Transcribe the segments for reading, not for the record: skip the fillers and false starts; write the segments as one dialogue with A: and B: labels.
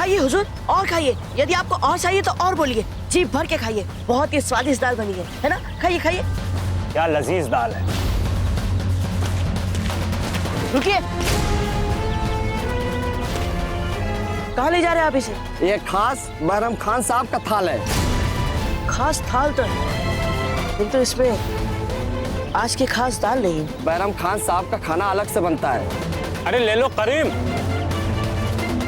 A: खाइए हुजूर, और खाइए। यदि आपको और चाहिए तो और बोलिए, जी भर के खाइए। बहुत ही स्वादिष्ट दाल बनी है ना? खाइए खाइए।
B: क्या लजीज दाल है।
A: रुकिए, कहाँ ले जा रहे हैं आप इसे?
C: ये खास बहरम खान साहब का थाल है।
A: खास थाल तो है, किंतु इसमें आज की खास दाल नहीं है।
C: बहरम खान साहब का खाना अलग से बनता है।
B: अरे ले लो करीम,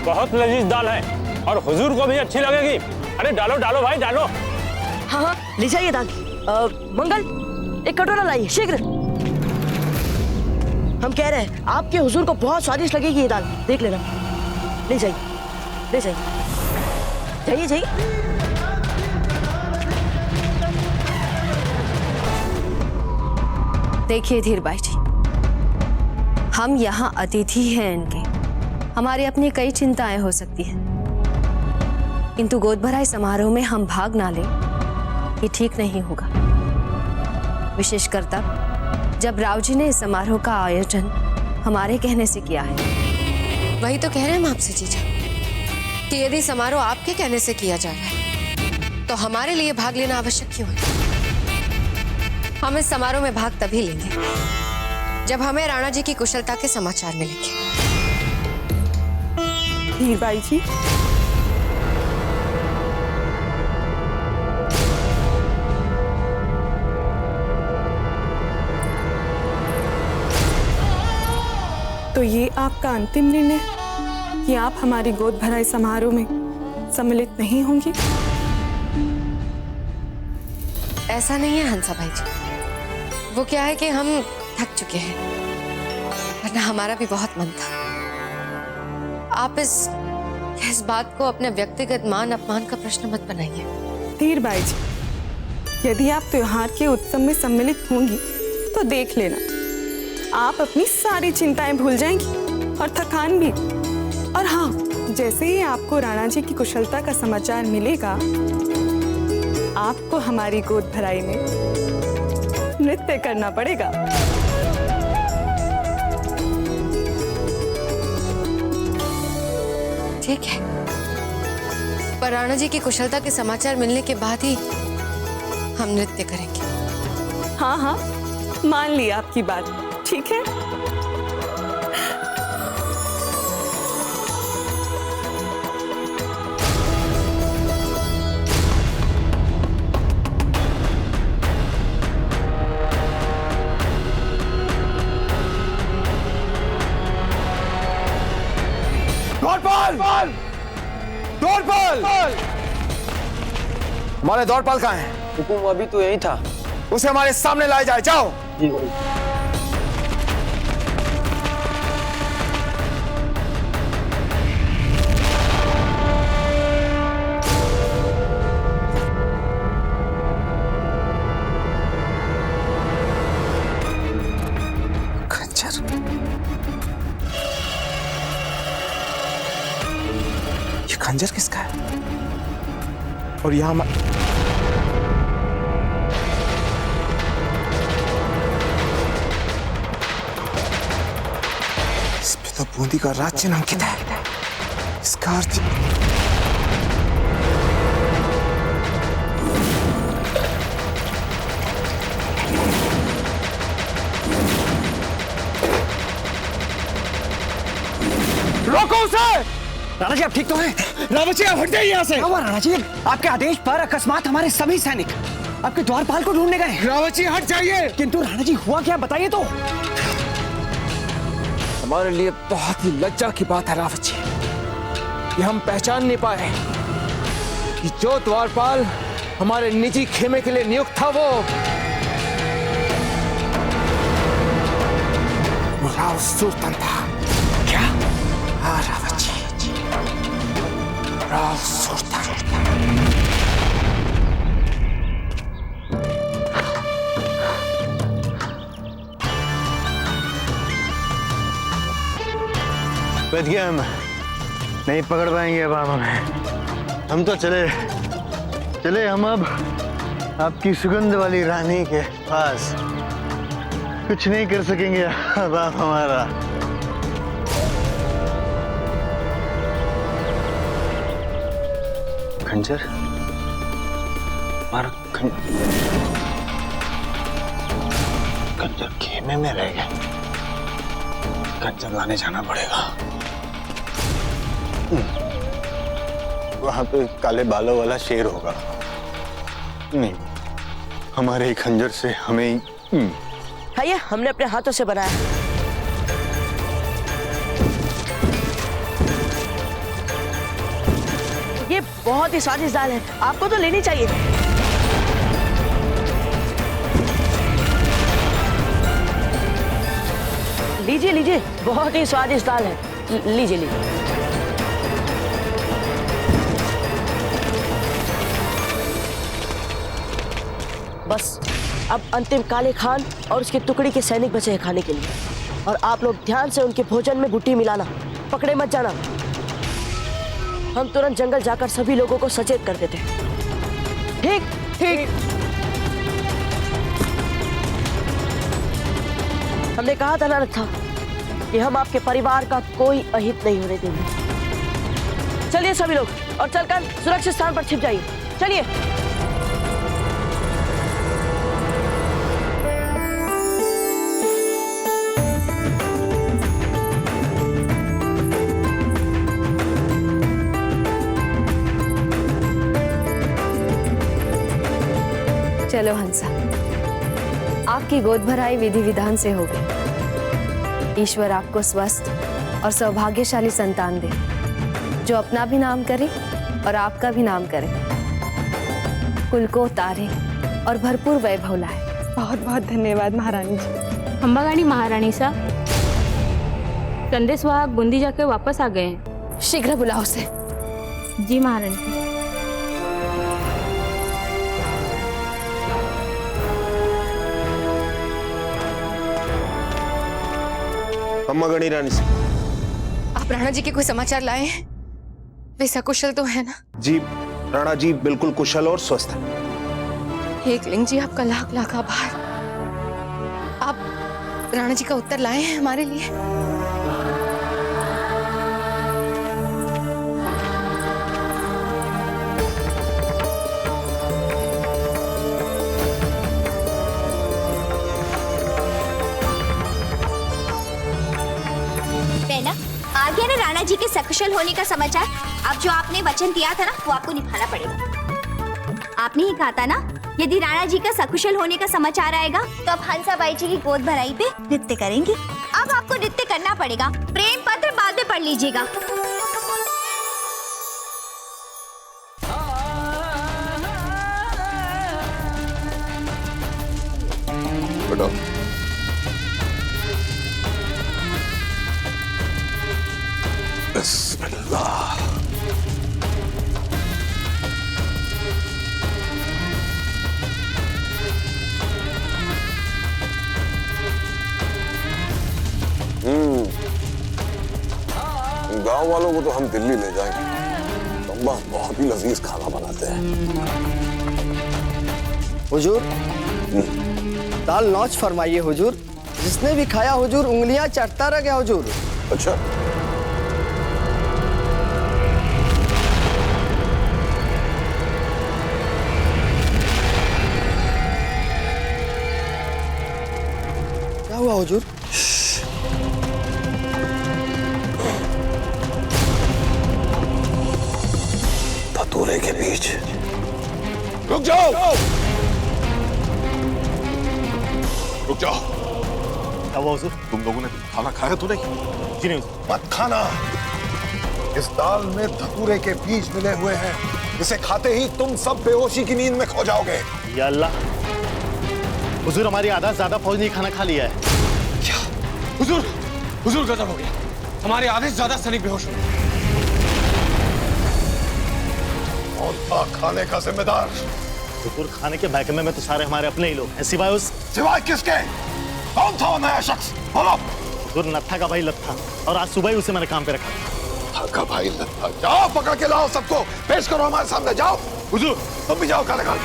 B: बहुत लजीज दाल है और हुजूर को भी अच्छी लगेगी। अरे डालो डालो भाई डालो।
A: हाँ हाँ, ले जाइए दाल। मंगल, एक कटोरा लाइए शीघ्र। हम कह रहे हैं आपके हुजूर को बहुत स्वादिष्ट लगेगी ये दाल, देख लेना। ले जाइए, ले जाइए, जाइए जाइए।
D: देखिए धीर भाई जी, हम यहाँ अतिथि हैं इनके, हमारी अपनी कई चिंताएं हो सकती हैं, किंतु गोद भराई समारोह में हम भाग ना लें ये ठीक नहीं होगा। विशेषकर तब जब राव जी ने इस समारोह का आयोजन हमारे कहने से किया है।
E: वही तो कह रहे हैं हम आपसे जीजा कि यदि समारोह आपके कहने से किया जा रहा है तो हमारे लिए भाग लेना आवश्यक क्यों है? हम इस समारोह में भाग तभी लेंगे जब हमें राणा जी की कुशलता के समाचार मिलेंगे।
F: धीर बाई जी, तो ये आपका अंतिम निर्णय कि आप हमारी गोद भराई समारोह में सम्मिलित नहीं होंगी?
E: ऐसा नहीं है हंसा भाई जी, वो क्या है कि हम थक चुके हैं, वरना हमारा भी बहुत मन था। आप इस बात को अपने व्यक्तिगत मान अपमान का प्रश्न मत बनाइए।
F: धीर बाई जी, यदि आप त्योहार के उत्सव में सम्मिलित होंगी तो देख लेना, आप अपनी सारी चिंताएं भूल जाएंगी और थकान भी। और हाँ, जैसे ही आपको राणा जी की कुशलता का समाचार मिलेगा, आपको हमारी गोद भराई में नृत्य करना पड़ेगा।
E: ठीक है, पर राणा जी की कुशलता के समाचार मिलने के बाद ही हम नृत्य करेंगे।
F: हाँ हाँ, मान ली आपकी बात, ठीक है।
C: द्वारपाल! द्वारपाल! हमारे द्वारपाल कहाँ है?
G: हुकुम अभी तो यही था।
C: उसे हमारे सामने लाया जाए, जाओ।
G: जी
C: खंजर किसका है? और यहाँ इस पे तो बूंदी का राज चिन्ह अंकित है। इसका अर्थ रोको उसे!
H: राणा जी, आप ठीक तो हैं? रावत जी, आप हट जाइए यहाँ से। क्या हुआ राणा जी? आपके आदेश पर अकस्मात हमारे सभी सैनिक आपके द्वारपाल को ढूंढने गए।
C: रावत जी हट जाइए।
H: किंतु राणा जी हुआ क्या, बताइए तो।
C: हमारे लिए बहुत ही लज्जा की बात है रावत जी कि हम पहचान नहीं पाए कि जो द्वारपाल हमारे निजी खेमे के लिए नियुक्त था वो राव सुल्तान था।
H: क्या?
C: हाँ रावत जी, राव सुल्तान।
G: बच गए हम, नहीं पकड़ पाएंगे अब आप हमें। हम तो चले हम अब आपकी सुगंध वाली रानी के पास। कुछ नहीं कर सकेंगे अब आप हमारा। खंजर, हमारा खंजर खेमे में रह गया। खंजर लाने जाना पड़ेगा। वहां पे काले बालों वाला शेर होगा। नहीं, हमारे ही खंजर से हमें ही
A: है ये हमने अपने हाथों से बनाया। ये बहुत ही स्वादिष्ट दाल है, आपको तो लेनी चाहिए। लीजिए लीजिए, बहुत ही स्वादिष्ट दाल है, लीजिए लीजिए। बस अब अंतिम काले खान और उसके टुकड़ी के सैनिक बचे हैं खाने के लिए, और आप लोग ध्यान से उनके भोजन में गुट्टी मिलाना, पकड़े मत जाना। हम तुरंत जंगल जाकर सभी लोगों को सचेत कर देते हैं। ठीक ठीक। हमने कहा था ना रथा कि हम आपके परिवार का कोई अहित नहीं होने देंगे। चलिए सभी लोग, और चलकर सुरक्षित स्थान पर छिप जाइए। चलिए।
D: चलो हंसा, आपकी गोद भराई विधि विधान से हो गई। ईश्वर आपको स्वस्थ और सौभाग्यशाली संतान दे, जो अपना भी नाम करे और आपका भी नाम करे, कुल को तारे और भरपूर वैभव लाए।
F: बहुत बहुत धन्यवाद महारानी जी।
I: अंबागानी महारानी साहब, संदेश वाहक बूंदी जाके वापस आ गए हैं।
D: शीघ्र बुलाओ उसे।
I: जी महारानी।
J: अंबागानी रानी से
E: आप राणा जी के कोई समाचार लाए हैं? वे सकुशल तो है ना?
J: जी, राणा जी बिल्कुल कुशल और स्वस्थ है।
E: एकलिंग जी, आपका लाख लाख आभार। आप राणा जी का उत्तर लाए हैं हमारे लिए।
K: आ गया ना राणा जी के सकुशल होने का समाचार। अब जो आपने वचन दिया था ना, वो आपको निभाना पड़ेगा। आपने ही कहा था ना, यदि राणा जी का सकुशल होने का समाचार आएगा तो आप हंसाबाई जी की गोद भराई पे नृत्य करेंगे। अब आपको नृत्य करना पड़ेगा। प्रेम पत्र बाद में पढ़ लीजिएगा।
J: बिस्मिल्लाह।
L: गांव वालों को तो हम दिल्ली ले जाएंगे। अम्बा बहुत ही लजीज खाना बनाते हैं।
H: हुजूर, दाल नौच फरमाइए हुजूर। जिसने भी खाया हुजूर उंगलियां चाटता रह गया हुजूर।
L: अच्छा,
H: क्या हुआ हुजूर?
L: धतूरे के बीच। रुक जाओ, रुक जाओ।
J: क्या हुआ हुजूर?
L: तुम लोगों ने खाना खाया तो नहीं?
J: जी नहीं।
L: मत खाना। इस दाल में धतूरे के बीज मिले हुए हैं। इसे खाते ही तुम सब बेहोशी की नींद में खो जाओगे।
J: या अल्लाह, हुजूर हमारी आधा से ज्यादा फौज ने खाना खा लिया है।
C: क्या? हुजूर, हुजूर गजब हो गया। हमारे आधे से ज्यादा सैनिक बेहोश हो गए।
L: कौन था खाने का जिम्मेदार?
J: हुजूर, खाने के महकमे में तो सारे हमारे अपने ही लोग हैं, सिवाय उस।
L: सिवाय किसके? कौन था वो नया शख्स? बोलो।
J: हुजूर, नत्था का भाई लत्था, और आज सुबह ही उसे मैंने काम पे रखा।
L: नत्था का भाई लत्था? जाओ पकड़ के लाओ, सबको पेश करो हमारे सामने। जाओ
J: हुजूर।
L: तुम भी जाओ खाना खा।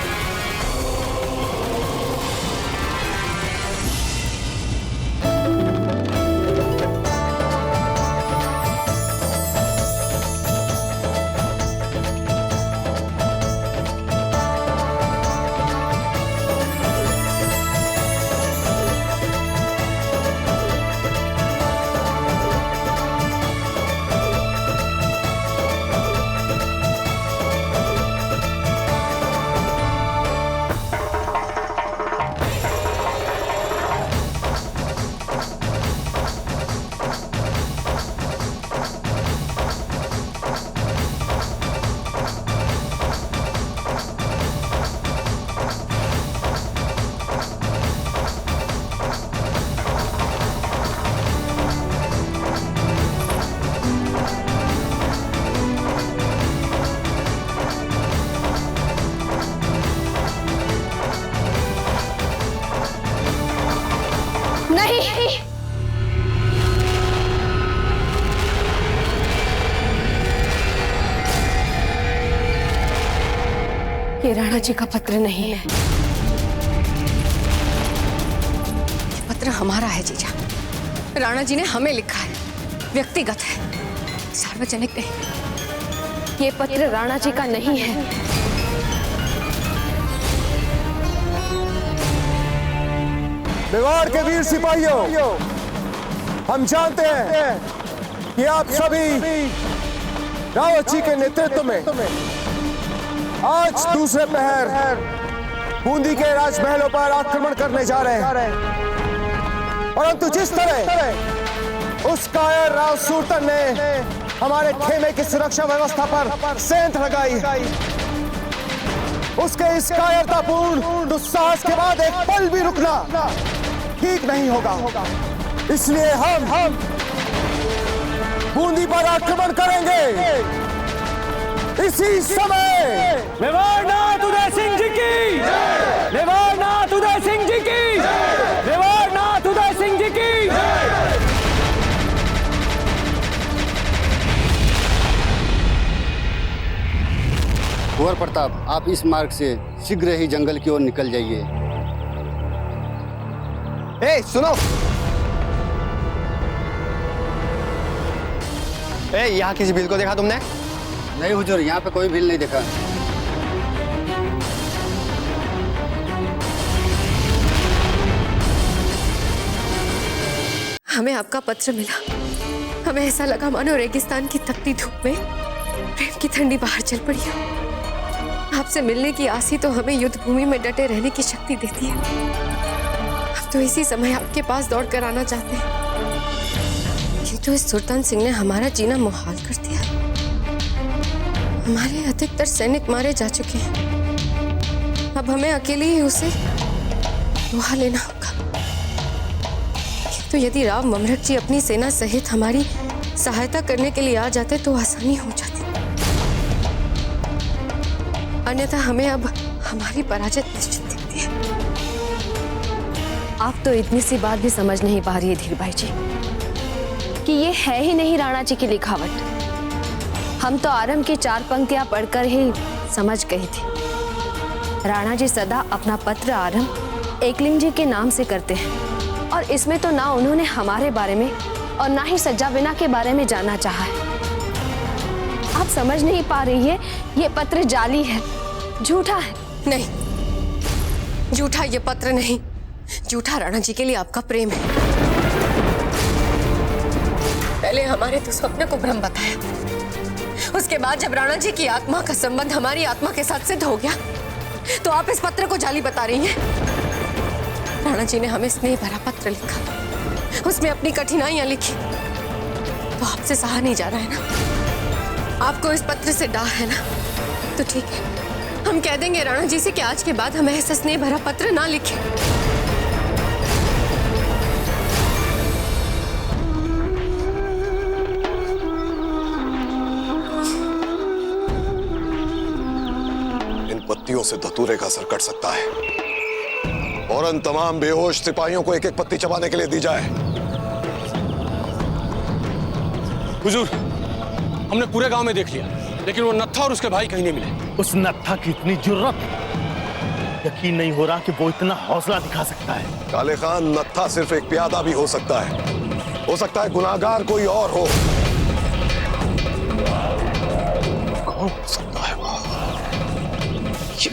D: नहीं। ये राणा जी का पत्र नहीं है।
E: ये पत्र हमारा है जीजा। राणा जी ने हमें लिखा है, व्यक्तिगत है, सार्वजनिक नहीं।
D: ये पत्र राणा जी का नहीं है।
C: मेवाड़ के वीर सिपाहियों, हम जानते हैं कि आप सभी रावत जी के नेतृत्व में आज दूसरे पहर बूंदी के राजमहलों पर आक्रमण करने जा रहे हैं। परंतु जिस तरह उस कायर राव सूरतन ने हमारे खेमे की सुरक्षा व्यवस्था पर सेंध लगाई, उसके इस कायरतापूर्ण दुस्साहस के बाद एक पल भी रुकना ठीक नहीं होगा। इसलिए हम बूंदी पर आक्रमण करेंगे इसी समय।
B: मेवाड़नाथ उदय सिंह जी की, मेवाड़नाथ उदय सिंह जी की, मेवाड़नाथ उदय सिंह जी की।
M: कुंवर प्रताप, आप इस मार्ग से शीघ्र ही जंगल की ओर निकल जाइए।
H: ए, सुनो। ए, यहाँ किसी भील को देखा तुमने?
M: नहीं हुजूर, यहाँ पे कोई भील नहीं देखा।
E: हमें आपका पत्र मिला। हमें ऐसा लगा मानो रेगिस्तान की तपती धूप में प्रेम की ठंडी बाहर चल पड़ी है। आपसे मिलने की आस ही तो हमें युद्ध भूमि में डटे रहने की शक्ति देती है। अब तो इसी समय आपके पास दौड़ कर आना चाहते हैं। ये तो इस सुल्तान सिंह ने हमारा जीना मुहाल कर दिया। हमारे अधिकतर सैनिक मारे जा चुके हैं। अब हमें अकेले ही उसे दुआ लेना होगा। तो यदि राव ममरक जी अपनी सेना सहित हमारी सहायता करने के लिए आ जाते तो आसानी हो जाती, अन्यथा हमें अब हमारी पराजय निश्चित दिखती है।
D: आप तो इतनी सी बात भी समझ नहीं पा रही है धीर भाई जी कि ये है ही नहीं राणा जी की लिखावट। हम तो आरंभ की 4 पंक्तियां पढ़कर ही समझ गई थी। राणा जी सदा अपना पत्र आरंभ एकलिंग जी के नाम से करते हैं और इसमें तो ना उन्होंने हमारे बारे में और ना ही सज्जाविना के बारे में जानना चाहा है। आप समझ नहीं पा रही है, ये पत्र जाली है, झूठा है।
E: नहीं, झूठा ये पत्र नहीं। झूठा राणा जी के लिए आपका प्रेम है। पहले हमारे तो स्वप्न को भ्रम बताया, उसके बाद जब राणा जी की आत्मा का संबंध हमारी आत्मा के साथ सिद्ध हो गया तो आप इस पत्र को जाली बता रही हैं। राणा जी ने हमें स्नेह भरा पत्र लिखा, उसमें अपनी कठिनाइयां लिखी, तो आपसे सहा नहीं जा रहा है ना। आपको इस पत्र से डाह है ना, तो ठीक है, हम कह देंगे राणा जी से कि आज के बाद हमें ऐसा स्नेह भरा पत्र ना लिखें।
L: इन पत्तियों से धतूरे का असर कट सकता है। फौरन तमाम बेहोश सिपाहियों को एक एक पत्ती चबाने के लिए दी जाए।
B: हुजूर, हमने पूरे गांव में देख लिया, लेकिन वो नत्था और उसके भाई कहीं नहीं मिले।
J: उस नत्था की इतनी जुर्रत, यकीन नहीं हो रहा कि वो इतना हौसला दिखा सकता है।
L: काले खान, नत्था सिर्फ एक प्यादा भी हो सकता है गुनाहगार कोई और हो। कौन हो सकता है वो? ये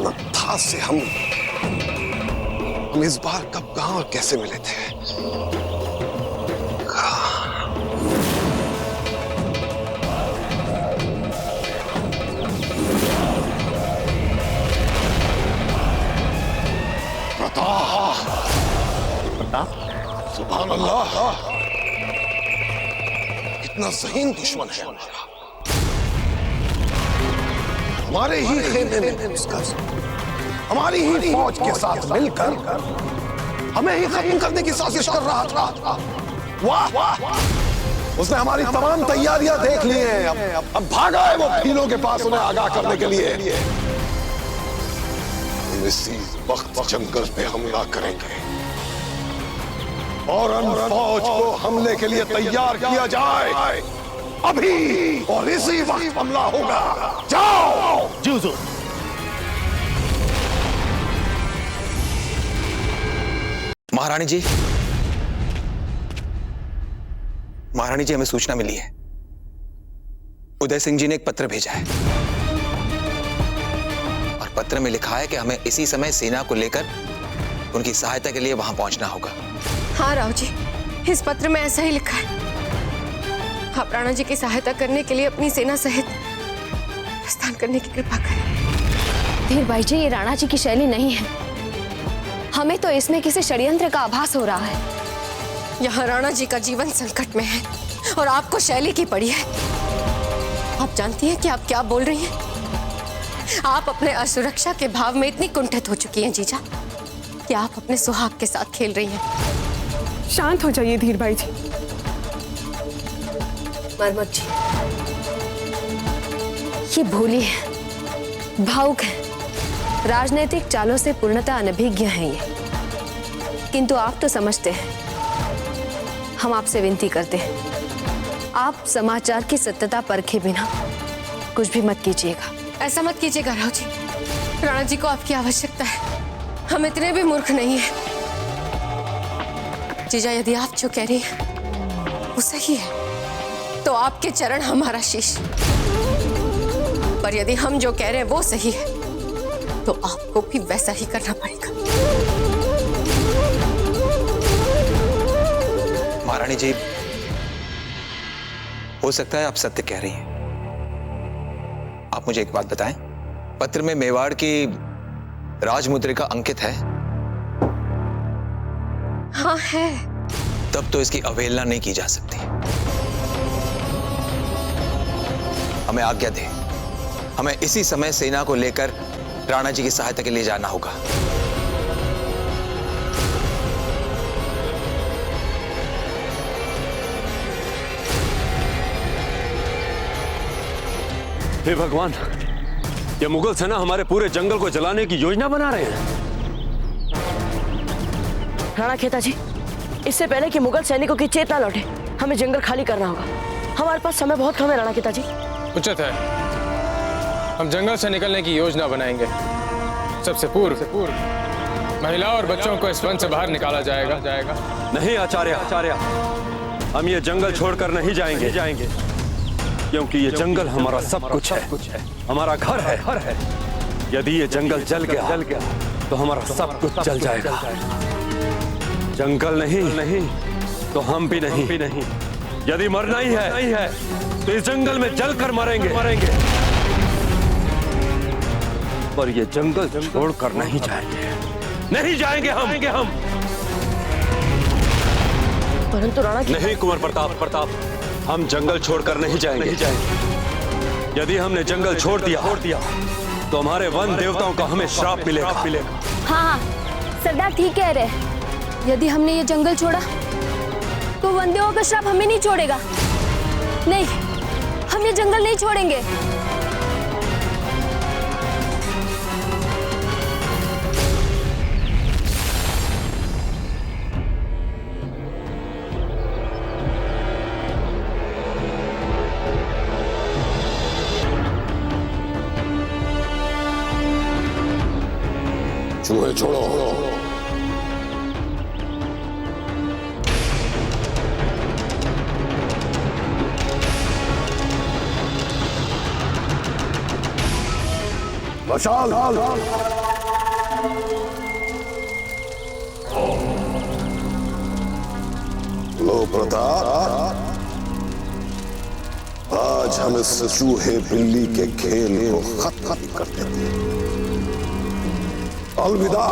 L: नत्था से हम इस बार कब, कहां और कैसे मिले थे?
J: प्रताप,
L: सुभान अल्लाह, कितना ज़हीन दुश्मन है हमारे ही खेमे में उसका, हमारी ही फौज के साथ मिलकर हमें ही खत्म करने की साजिश कर रहा था। वाह वाह, उसने हमारी तमाम तैयारियां देख ली हैं। अब भागा है वो भीलों के पास उन्हें आगाह करने के लिए। इसी वक्त जंगल पे हमला करेंगे। फौरन फौज को हमले के लिए तैयार किया जाए। अभी और इसी वक्त हमला होगा। जाओ।
J: जी हुजूर।
N: महारानी जी, महारानी जी, हमें सूचना मिली है। उदय सिंह जी ने एक पत्र भेजा है और पत्र में लिखा है कि हमें इसी समय सेना को लेकर उनकी सहायता के लिए वहां पहुंचना होगा।
E: हाँ राव जी, इस पत्र में ऐसा ही लिखा है। आप राणा जी की सहायता करने के लिए अपनी सेना सहित प्रस्थान करने की कृपा करें।
D: धीर भाई जी, ये राणा जी की शैली नहीं है। हमें तो इसमें किसी षड्यंत्र का आभास हो रहा है।
E: यहाँ राणा जी का जीवन संकट में है और आपको शैली की पड़ी है। आप जानती हैं कि आप क्या बोल रही हैं? आप अपने असुरक्षा के भाव में इतनी कुंठित हो चुकी हैं जीजा कि आप अपने सुहाग के साथ खेल रही हैं।
F: शांत हो जाइए धीर भाई जी।
D: मरमत जी, ये भोली है, भावुक है, राजनीतिक चालों से पूर्णतः अनभिज्ञ हैं ये। किंतु आप तो समझते हैं। हम आपसे विनती करते हैं, आप समाचार की सत्यता परखे बिना कुछ भी मत कीजिएगा।
E: ऐसा मत कीजिएगा राव जी। राणा जी को आपकी आवश्यकता है। हम इतने भी मूर्ख नहीं हैं। जीजा, यदि आप जो कह रही हैं वो सही है तो आपके चरण हमारा शीश। पर यदि हम जो कह रहे हैं वो सही है तो आपको भी वैसा ही करना पड़ेगा।
N: महारानी जी, हो सकता है आप सत्य कह रही हैं। आप मुझे एक बात बताएं, पत्र में मेवाड़ की राजमुद्रिका अंकित है?
E: हाँ है।
N: तब तो इसकी अवहेलना नहीं की जा सकती। हमें आज्ञा दें, हमें इसी समय सेना को लेकर राणा जी की सहायता के लिए जाना होगा।
B: हे भगवान, ये मुगल सेना हमारे पूरे जंगल को जलाने की योजना बना रहे हैं।
A: राणा खेता जी, इससे पहले कि मुगल सैनिकों की चेतना लौटे हमें जंगल खाली करना होगा। हमारे पास समय बहुत कम है राणा खेता जी।
O: उचित है, हम जंगल से निकलने की योजना बनाएंगे। सबसे पूर्व महिलाओं और बच्चों को इस वन से बाहर निकाला जाएगा।
B: नहीं आचार्य, हम ये जंगल छोड़कर नहीं जाएंगे, क्योंकि ये जंगल हमारा सब कुछ है, हमारा घर है। यदि ये जंगल जल गया तो हमारा सब कुछ जल जाएगा। जंगल नहीं तो हम भी नहीं। यदि मरना ही है तो इस जंगल में जलकर मरेंगे। पर ये जंगल छोड़कर नहीं जाएंगे हम।
A: परंतु राणा
B: नहीं कुंवर प्रताप, हम जंगल छोड़कर नहीं जाएंगे। यदि हमने जंगल छोड़ दिया तो हमारे वन देवताओं का हमें श्राप मिलेगा।
D: हाँ, सरदार ठीक कह रहे हैं। यदि हमने ये जंगल छोड़ा तो वनदेवों का श्राप हमें नहीं छोड़ेगा। नहीं, हम ये जंगल नहीं छोड़ेंगे।
L: चूहे छोड़ो। मशाल। लो प्रताप, आज हम इस चूहे बिल्ली के खेल को खत्म कर देते हैं। अलविदा।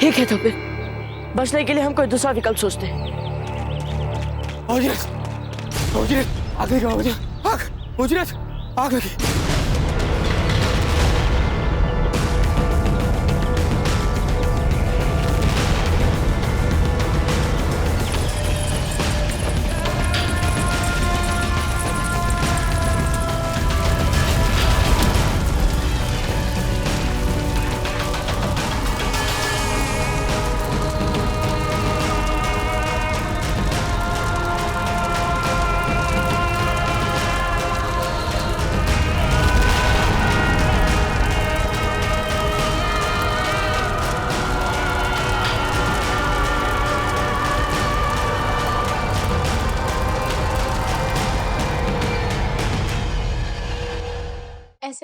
A: ठीक है, तो फिर बचने के लिए हम कोई दूसरा विकल्प सोचते हैं।
H: आग लगी, आग लगी।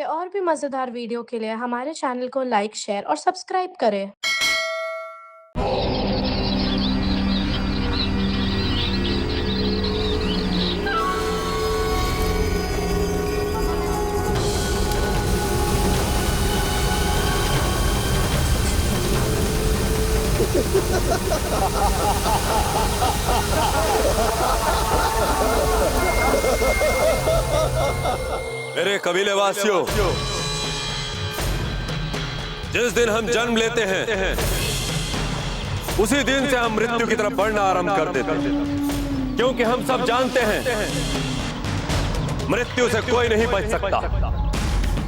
P: और भी मजेदार वीडियो के लिए हमारे चैनल को लाइक, शेयर और सब्सक्राइब करें।
B: मेरे कबीले वासियों, जिस दिन हम जन्म लेते हैं उसी दिन से हम मृत्यु की तरफ बढ़ना आरंभ कर देते हैं, क्योंकि हम सब जानते हैं मृत्यु से कोई नहीं बच सकता।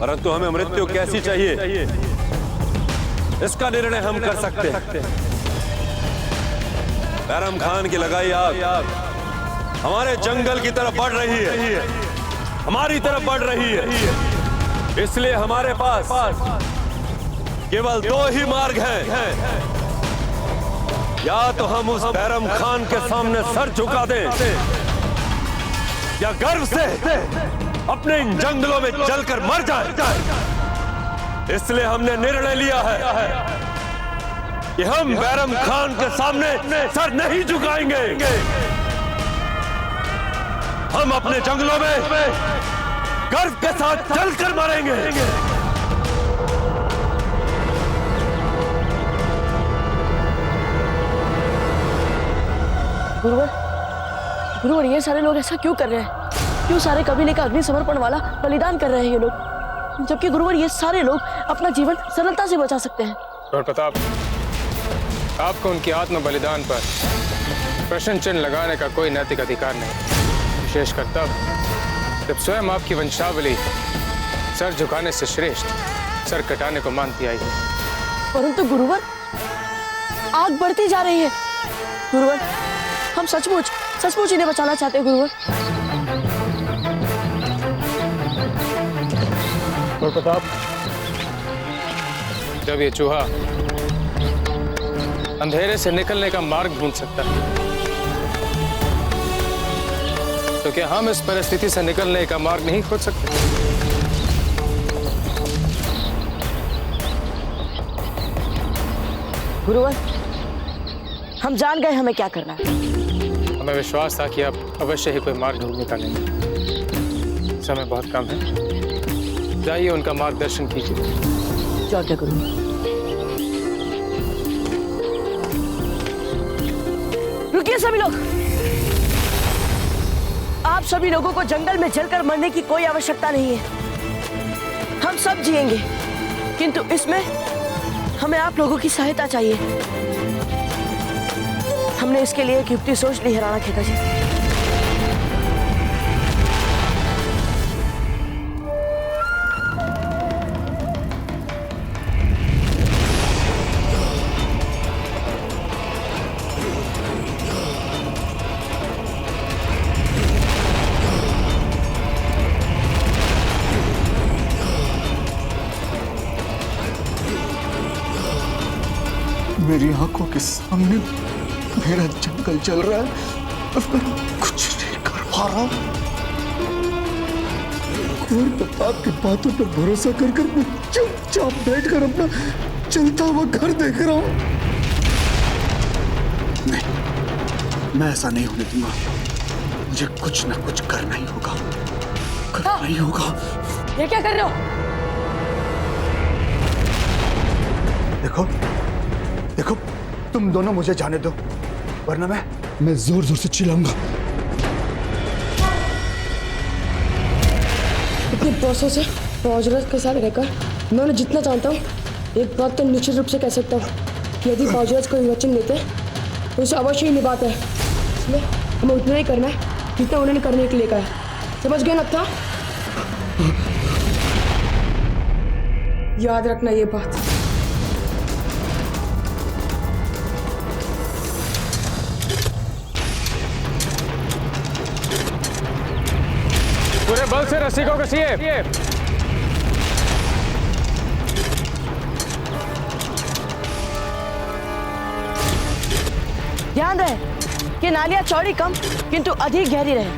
B: परंतु हमें मृत्यु कैसी चाहिए इसका निर्णय हम कर सकते हैं। बैरम खान की लगाई आग हमारे जंगल की तरफ बढ़ रही है, हमारी तरफ बढ़ रही है। इसलिए हमारे पास केवल दो ही मार्ग हैं। या तो हम उस बैरम खान के सामने सर झुका दें, या गर्व से अपने इन जंगलों में जलकर मर जाए। इसलिए हमने निर्णय लिया है कि हम बैरम खान के सामने सर नहीं झुकाएंगे। हम अपने जंगलों में गर्व के साथ जलकर मरेंगे।
A: गुरुवर, ये सारे लोग ऐसा क्यों कर रहे हैं? क्यों सारे कबीले का अग्नि समर्पण वाला बलिदान कर रहे हैं ये लोग, जबकि गुरुवर ये सारे लोग अपना जीवन सरलता से बचा सकते हैं?
O: और प्रताप, आपको उनकी आत्म बलिदान पर प्रश्न चिन्ह लगाने का कोई नैतिक अधिकार नहीं, विशेषकर तब जब स्वयं आपकी वंशावली सर झुकाने से श्रेष्ठ सर कटाने को मानती आई है।
A: परंतु गुरुवर, आग बढ़ती जा रही है। गुरुवर, हम सचमुच इन्हें बचाना चाहते हैं गुरुवर।
O: और प्रताप, जब ये चूहा अंधेरे से निकलने का मार्ग ढूंढ सकता है, तो क्या हम इस परिस्थिति से निकलने का मार्ग नहीं खोज सकते?
A: गुरुवर, हम जान गए हमें क्या करना है।
O: हमें विश्वास था कि आप अवश्य ही कोई मार्ग ढूंढ निकालेंगे। समय बहुत कम है, जाइए उनका मार्गदर्शन कीजिए।
A: क्या गुरुवर? रुकिए सभी लोग। आप सभी लोगों को जंगल में जलकर मरने की कोई आवश्यकता नहीं है। हम सब जिएंगे, किंतु इसमें हमें आप लोगों की सहायता चाहिए। हमने इसके लिए एक युक्ति सोच ली है राणा खेता जी।
L: मेरी आंखों के सामने मेरा जंगल जल रहा है और मैं कुछ नहीं कर पा रहा। कुंवर प्रताप की बातों पर भरोसा कर मैं चुपचाप बैठकर अपना चलता हुआ घर देख रहा हूं। नहीं, मैं ऐसा नहीं होने दूंगा। मुझे कुछ ना कुछ करना ही होगा, करना ही होगा।
A: ये क्या कर रहे हो?
L: देखो, तुम दोनों मुझे जाने दो, वरना मैं जोर जोर से चिल्लाऊंगा।
Q: इतने वर्षों से बावजूद के साथ रहकर मैं उन्हें जितना जानता हूँ, एक बात तो निश्चित रूप से कह सकता हूँ कि यदि बावजूद कोई वचन लेते हैं तो उसे अवश्य ही निभाते हैं। इसलिए हमें उतना ही करना है जितना उन्होंने करने के लिए कहा। समझ गए नत्था? याद रखना ये बात।
O: पूरे बल से रस्सी को कसिए।
A: ध्यान रहे कि नालियां चौड़ी कम किंतु अधिक गहरी रहे,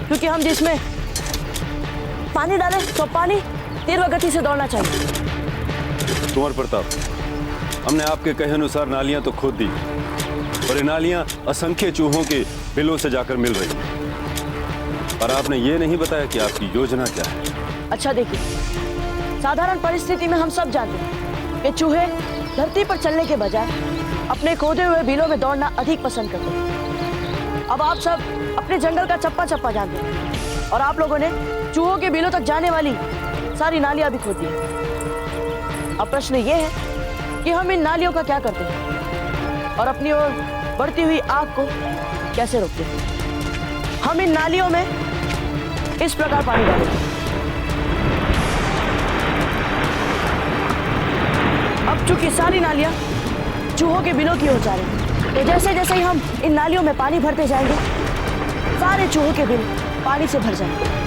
A: क्योंकि हम जिसमें पानी डालें तो पानी तीव्र गति से दौड़ना चाहिए।
B: कुंवर प्रताप, हमने आपके कहे अनुसार नालियां तो खोद दी और ये नालियां असंख्य चूहों के बिलों से जाकर मिल रही हैं, पर आपने ये नहीं बताया कि आपकी योजना क्या है।
A: अच्छा देखिए, साधारण परिस्थिति में हम सब जानते हैं कि चूहे धरती पर चलने के बजाय अपने खोदे हुए बिलों में दौड़ना अधिक पसंद करते हैं। अब आप सब अपने जंगल का चप्पा चप्पा जानते हैं और आप लोगों ने चूहों के बिलों तक जाने वाली सारी नालियां भी खोद दी। अब प्रश्न ये है कि हम इन नालियों का क्या करते हैं और अपनी ओर बढ़ती हुई आग को कैसे रोकते हैं। हम इन नालियों में इस प्रकार पानी डालेंगे। अब चूंकि सारी नालियां चूहों के बिलों की ओर जा रही हैं, तो जैसे जैसे ही हम इन नालियों में पानी भरते जाएंगे, सारे चूहों के बिल पानी से भर जाएंगे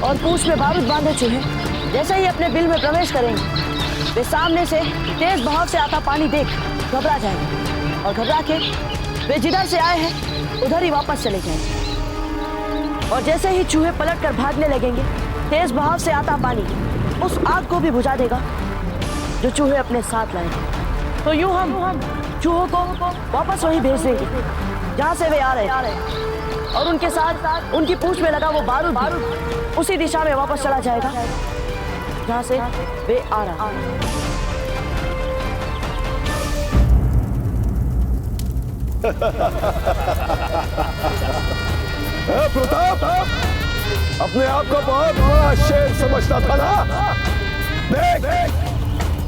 A: और पूंछ में बारूद बांधे चूहे जैसे ही अपने बिल में प्रवेश करेंगे, वे सामने से तेज बहाव से आता पानी देख घबरा जाएंगे और घबरा के वे जिधर से आए हैं उधर ही वापस चले जाएंगे। और जैसे ही चूहे पलटकर भागने लगेंगे, तेज बहाव से आता पानी उस आग को भी बुझा देगा जो चूहे अपने साथ लाएंगे। तो यूं हम चूहों को वापस वहीं भेज देंगे जहां से वे आ रहे हैं और उनके साथ उनकी पूंछ में लगा वो बारूद उसी दिशा में वापस चला जाएगा जहां से वे आ रहे हैं।
L: प्रताप, अपने आप को बहुत बड़ा शेर समझता था ना? देख,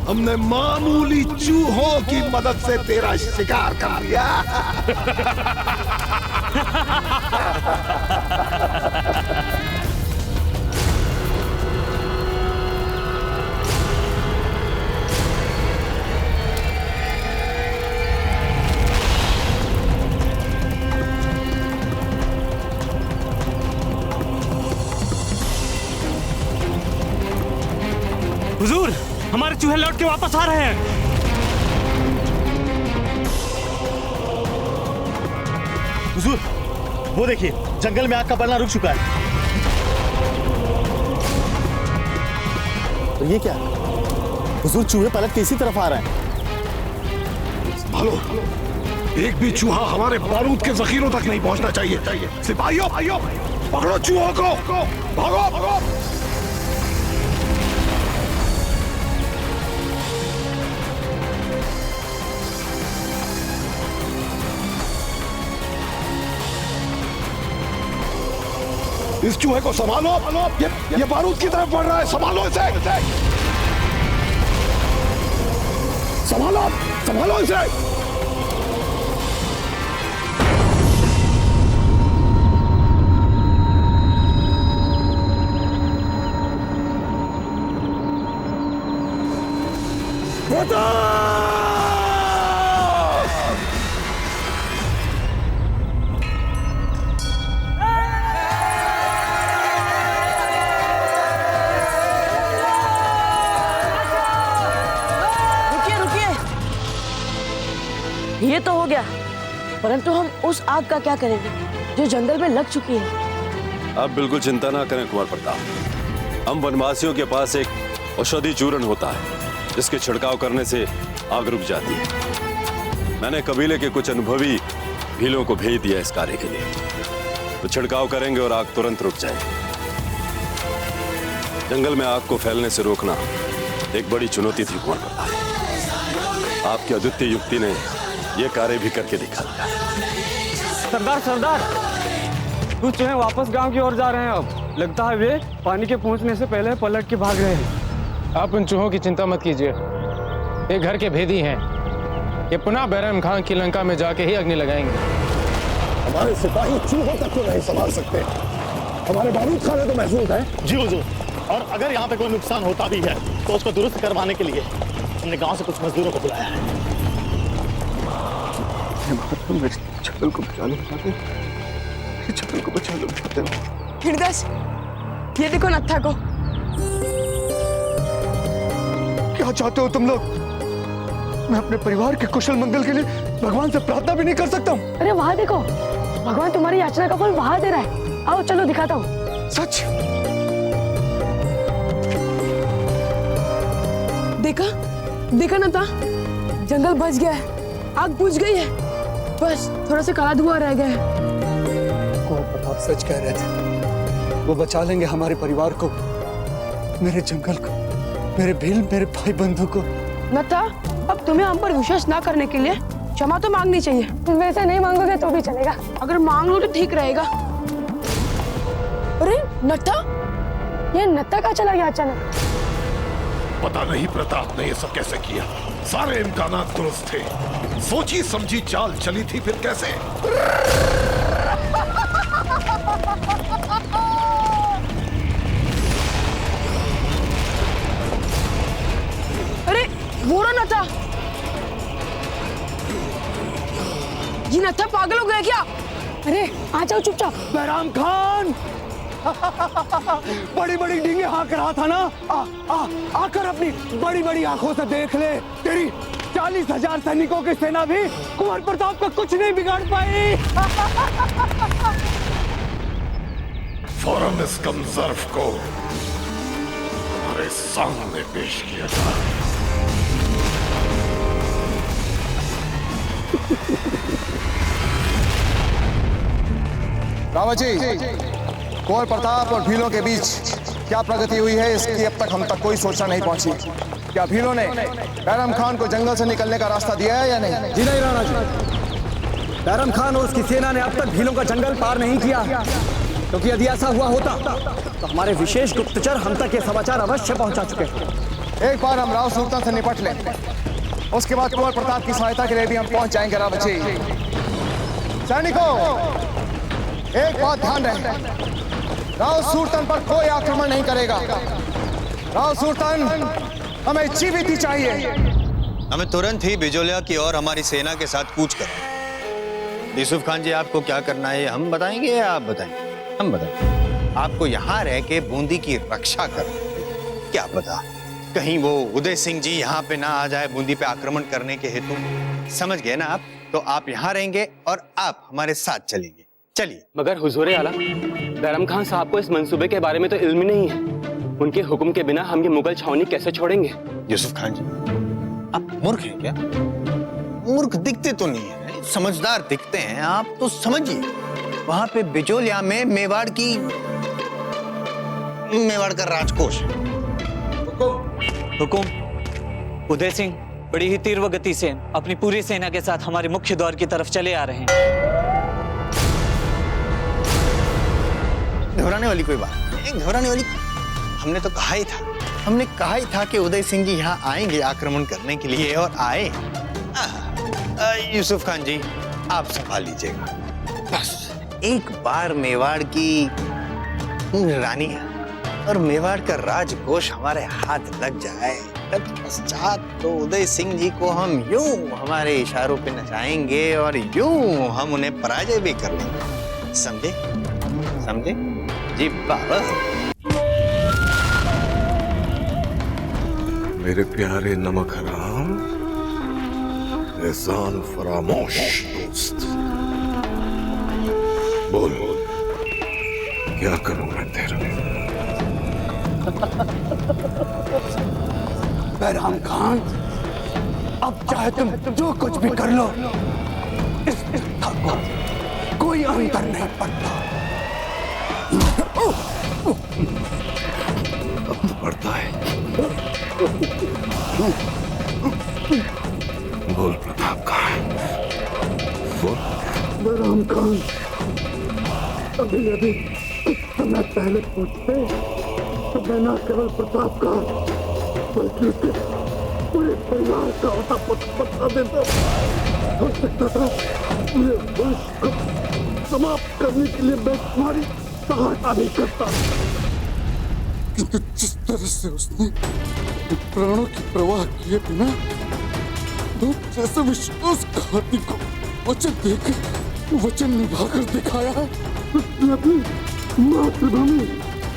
L: हमने मामूली चूहों की मदद से तेरा शिकार कर लिया।
J: हुजूर, हमारे चूहे लौट के वापस आ रहे हैं। हुजूर, वो देखिए, जंगल में आग का बढ़ना रुक चुका है।
C: तो ये क्या? हुजूर, चूहे पलट के इसी तरफ आ रहे हैं।
L: हेलो, एक भी चूहा हमारे बारूद के जखीरों तक नहीं पहुंचना चाहिए। सिपाहियों, पकड़ो चूहों को, भागो भागो। इस चूहे को संभालो, ये बारूद की तरफ बढ़ रहा है, संभालो इसे, संभालो इसे।
A: ये तो हो गया, परंतु हम उस आग का क्या करेंगे जो जंगल में लग चुकी है?
B: आप बिल्कुल चिंता ना करें कुंवर प्रताप। हम वनवासियों के पास एक औषधि चूर्ण होता है जिसके छिड़काव करने से आग रुक जाती है। मैंने कबीले के कुछ अनुभवी भीलों को भेज दिया इस कार्य के लिए, तो छिड़काव करेंगे और आग तुरंत रुक जाएगी। जंगल में आग को फैलने से रोकना एक बड़ी चुनौती थी कुंवर प्रताप। आपकी अद्वितीय युक्ति ने ये कार्य भी करके दिखा दिया।
H: सरदार, कुछ चूहे वापस गांव की ओर जा रहे हैं। अब लगता है वे पानी के पहुंचने से पहले पलट के भाग रहे हैं।
O: आप उन चूहों की चिंता मत कीजिए, ये घर के भेदी हैं। ये पुनः बैरम खान की लंका में जाके ही अग्नि लगाएंगे।
L: हमारे सिपाही चूहों तक को नहीं संभाल सकते, हमारे बारूद खाने तो महफूज है।
J: जी हुजूर, और अगर यहाँ पे कोई नुकसान होता भी है तो उसको दुरुस्त करवाने के लिए हमने गांव से कुछ मजदूरों को बुलाया है।
C: मेरे छगल को बचा लो, मेरे छगल को बचा लो।
F: हृदय, ये देखो नत्था को।
C: क्या चाहते हो तुम लोग? मैं अपने परिवार के कुशल मंगल के लिए भगवान से प्रार्थना भी नहीं कर सकता हूँ।
Q: अरे वहां देखो, भगवान तुम्हारी याचना का फल वहां दे रहा है। आओ चलो दिखाता हूँ।
C: सच?
Q: देखा ना था, जंगल बच गया है, आग बुझ गई है, बस थोड़ा सा काला धुआं रह गया है।
R: कुंवर प्रताप सच कह रहे थे, वो बचा लेंगे हमारे परिवार को, मेरे जंगल को, मेरे भील, मेरे भाई बंधु को।
Q: नत्था, अब तुम्हें हम पर विश्वास ना करने के लिए क्षमा तो मांगनी चाहिए। वैसे नहीं मांगोगे तो भी चलेगा, अगर मांग लो तो ठीक रहेगा। अरे नत्था, ये नत्था कहाँ चला गया अचानक?
L: पता नहीं प्रताप ने ये सब कैसे किया। सारे इम्कानात दुरुस्त थे, सोची समझी चाल चली थी, फिर कैसे?
Q: अरे वो रहा नत्था। ये नत्था पागल हो गया क्या? अरे आ जाओ चुपचाप।
R: बैराम खान बड़ी बड़ी डींगे हाँक रहा था ना, आकर अपनी बड़ी बड़ी आंखों से देख ले, तेरी 40,000 सैनिकों की सेना भी कुंवर प्रताप का कुछ नहीं बिगाड़ पाई।
L: फौरन इस कमजर्फ को हमारे सामने पेश किया जाए।
C: रावत जी, कुंवर प्रताप और भीलों के बीच क्या प्रगति हुई है, इसकी अब तक हम तक कोई सूचना नहीं पहुंची। क्या भीलों ने बैरम खान को जंगल से निकलने का रास्ता दिया है या नहीं?
R: जी नहीं राणा जी, बैरम खान और उसकी सेना ने अब तक भीलों का जंगल पार नहीं किया, क्योंकि यदि ऐसा हुआ होता तो हमारे विशेष गुप्तचर हम तक ये समाचार अवश्य पहुंचा चुके हैं।
C: एक बार हम राव सुल्तान से निपट लें, उसके बाद कुंवर प्रताप की सहायता के लिए भी हम पहुंच जाएंगे। रावत जी, सैनिकों, एक बात ध्यान रहे, राव सुल्तान पर कोई आक्रमण नहीं करेगा। राव सुल्तान हमें जीवित ही चाहिए।
G: हमें तुरंत ही बिजोलिया की ओर हमारी सेना के साथ कूच करें। यूसुफ खान जी, आपको क्या करना है हम बताएंगे या आप बताएंगे? हम बताएंगे। आपको यहाँ रह के बूंदी की रक्षा करना। क्या पता कहीं वो उदय सिंह जी यहाँ पे ना आ जाए बूंदी पे आक्रमण करने के हेतु। समझ गए ना आप? तो आप यहाँ रहेंगे और आप हमारे साथ चलेंगे। चलिए।
H: मगर हुजूर आला, बैरम खान साहब को इस मंसूबे के बारे में तो इल्म नहीं है। उनके हुक्म के बिना हम ये मुगल छावनी कैसे छोड़ेंगे?
G: यूसुफ खान जी, आप मूर्ख हैं क्या? मूर्ख दिखते तो नहीं है, समझदार दिखते हैं। आप तो समझिए, वहां पे बिजोलिया में मेवाड़ का राजकोष है।
S: हुकुम। उदय सिंह बड़ी ही तीव्र गति से अपनी पूरी सेना के साथ हमारे मुख्य द्वार की तरफ चले आ रहे हैं।
G: घबराने वाली कोई बात नहीं, घबराने वाली। हमने तो कहा ही था कि उदय सिंह जी यहाँ आएंगे आक्रमण करने के लिए, और आए। यूसुफ खान जी, आप संभाल लीजिएगा। बस एक बार मेवाड़ की रानी और मेवाड़ का राजकोष हमारे हाथ लग जाए, तत्पश्चात तो उदय सिंह जी को हम यूं हमारे इशारों पे नचाएंगे और यूं हम उन्हें पराजय भी कर लेंगे। समझे? समझे जी बाबा?
L: मेरे प्यारे नमक हराम, एहसान फरामोश दोस्त, बोल क्या करूं मैं तेरा?
R: बैराम खान, अब चाहे तुम जो कुछ भी कर लो, इस युद्ध को कोई अंतर नहीं पड़ता।
L: अब पड़ता है। बोल प्रताप कहाँ है? बोल।
R: बैराम खान, अभी कुछ समय पहले पहुंचते तो मैं न केवल प्रताप का बल्कि उसके पूरे परिवार का होता बता देता। हो सकता था पूरे वंश को समाप्त करने के लिए मैं तुम्हारी सहायता नहीं करता, किंतु जिस तरह से उसने प्राणों की परवाह किए बिना तो जैसे विश्वासघाती को वचन देकर वचन निभाकर दिखाया है, उसने अपनी मातृभूमि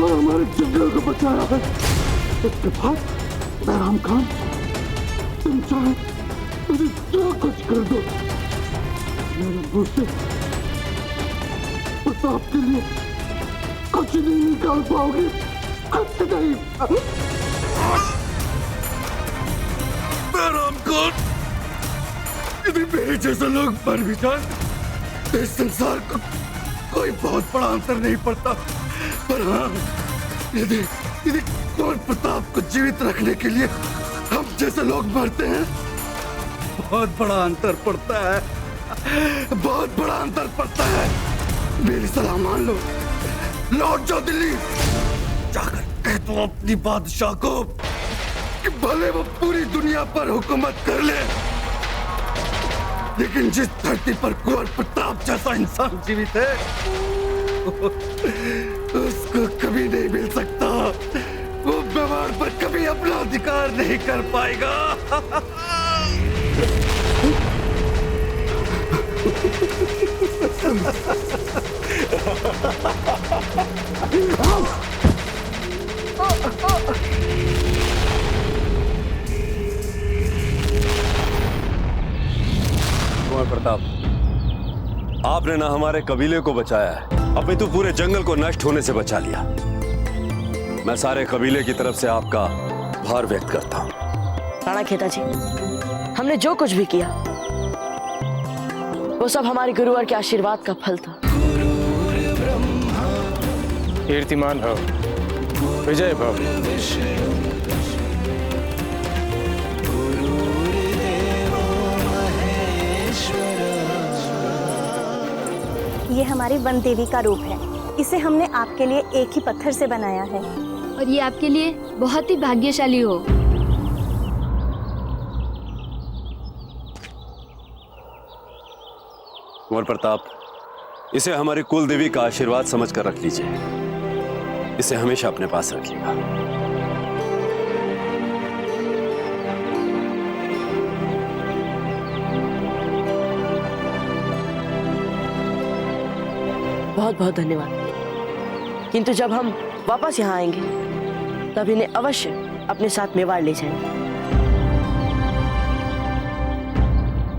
R: और हमारे जंगल को बचाया है। इसके बाद बैराम खान, तुम चाहे मुझे जो कुछ कर दो, मेरे मुंह से प्रताप के लिए कुछ नहीं निकाल पाओगे, कुछ नहीं। और यदि मेरे जैसे लोग मर भी जाए तो इस संसार को कोई बहुत बड़ा अंतर नहीं पड़ता। पर हाँ, यदि कुंवर प्रताप को जीवित रखने के लिए हम जैसे लोग मरते हैं, बहुत बड़ा अंतर पड़ता है, बहुत बड़ा अंतर पड़ता है। मेरी सलाह मान लो, लौट जाओ दिल्ली, जाकर कह दो अपनी बादशाह को कि भले वो पूरी दुनिया पर हुकूमत कर ले, लेकिन जिस धरती पर कुंवर प्रताप जैसा इंसान जीवित है उसको कभी नहीं मिल सकता। वो मेवाड़ पर कभी अपना अधिकार नहीं कर पाएगा।
B: कुंवर प्रताप, आपने ना हमारे कबीले को बचाया है, अपितु पूरे जंगल को नष्ट होने से बचा लिया। मैं सारे कबीले की तरफ से आपका आभार व्यक्त करता हूँ।
A: राणा खेता जी, हमने जो कुछ भी किया वो सब हमारे गुरुवर के आशीर्वाद का फल था।
O: कीर्तिमान भव, विजय भव।
T: ये हमारी वन देवी का रूप है। इसे हमने आपके लिए एक ही पत्थर से बनाया है
I: और ये आपके लिए बहुत ही भाग्यशाली हो।
B: कुंवर प्रताप, इसे हमारी कुल देवी का आशीर्वाद समझकर रख लीजिए। इसे हमेशा अपने पास रखिएगा।
A: बहुत बहुत धन्यवाद। किंतु जब हम वापस यहाँ आएंगे तब इन्हें अवश्य अपने साथ मेवाड़ ले जाएंगे।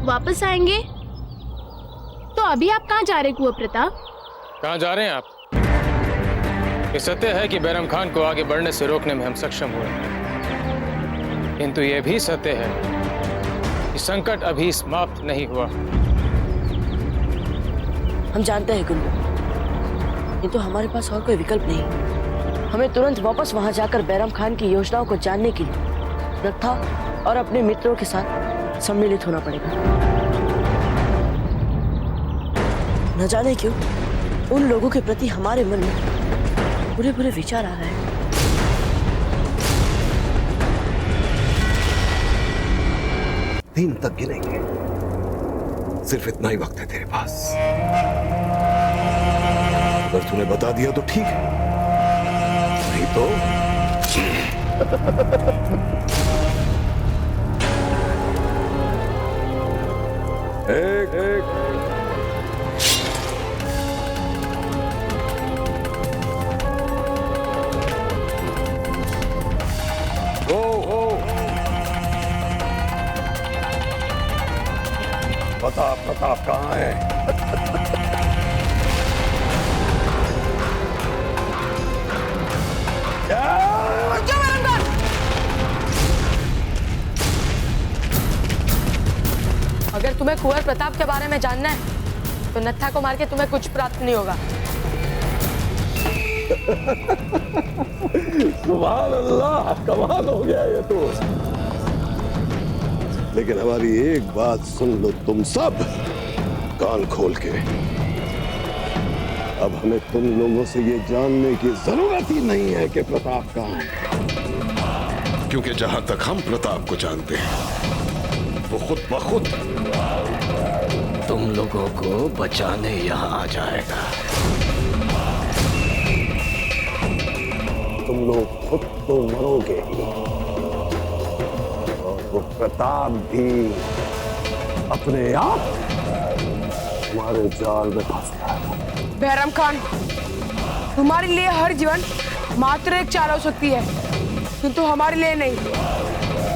I: वापस आएंगे? तो अभी आप कहाँ जा रहे कुंवर प्रताप?
O: कहाँ जा रहे हैं आप? ये सत्य है कि बैरम खान को आगे बढ़ने से रोकने में हम सक्षम हुए, किंतु यह भी सत्य है कि संकट अभी समाप्त नहीं हुआ।
A: हम जानते हैं गुरु, किंतु हमारे पास और कोई विकल्प नहीं। हमें तुरंत वापस वहां जाकर बैरम खान की योजनाओं को जानने के लिए रत्था और अपने मित्रों के साथ सम्मिलित होना पड़ेगा। न जाने क्यों उन लोगों के प्रति हमारे मन में बुरे बुरे विचार आ रहे हैं।
L: तीन तक गिनेंगे, सिर्फ इतना ही वक्त है तेरे पास। अगर तूने बता दिया तो ठीक है, नहीं तो
B: एक एक
L: प्रताप कहाँ है?
Q: अगर तुम्हें कुंवर प्रताप के बारे में जानना है तो नत्था को मार के तुम्हें कुछ प्राप्त नहीं होगा।
L: सुभान अल्लाह, कमाल हो गया ये तो। लेकिन हमारी एक बात सुन लो तुम सब कान खोल के। अब हमें तुम लोगों से ये जानने की जरूरत ही नहीं है कि प्रताप कहाँ है, क्योंकि जहां तक हम प्रताप को जानते हैं वो खुद ब खुद
U: तुम लोगों को बचाने यहाँ आ जाएगा।
L: तुम लोग खुद तो मरोगे ही, और वो प्रताप भी अपने आप हमारे जाल में फंस गया।
Q: बैरम खान, तुम्हारे लिए हर जीवन मात्र एक चाल हो सकती है, किंतु हमारे लिए नहीं।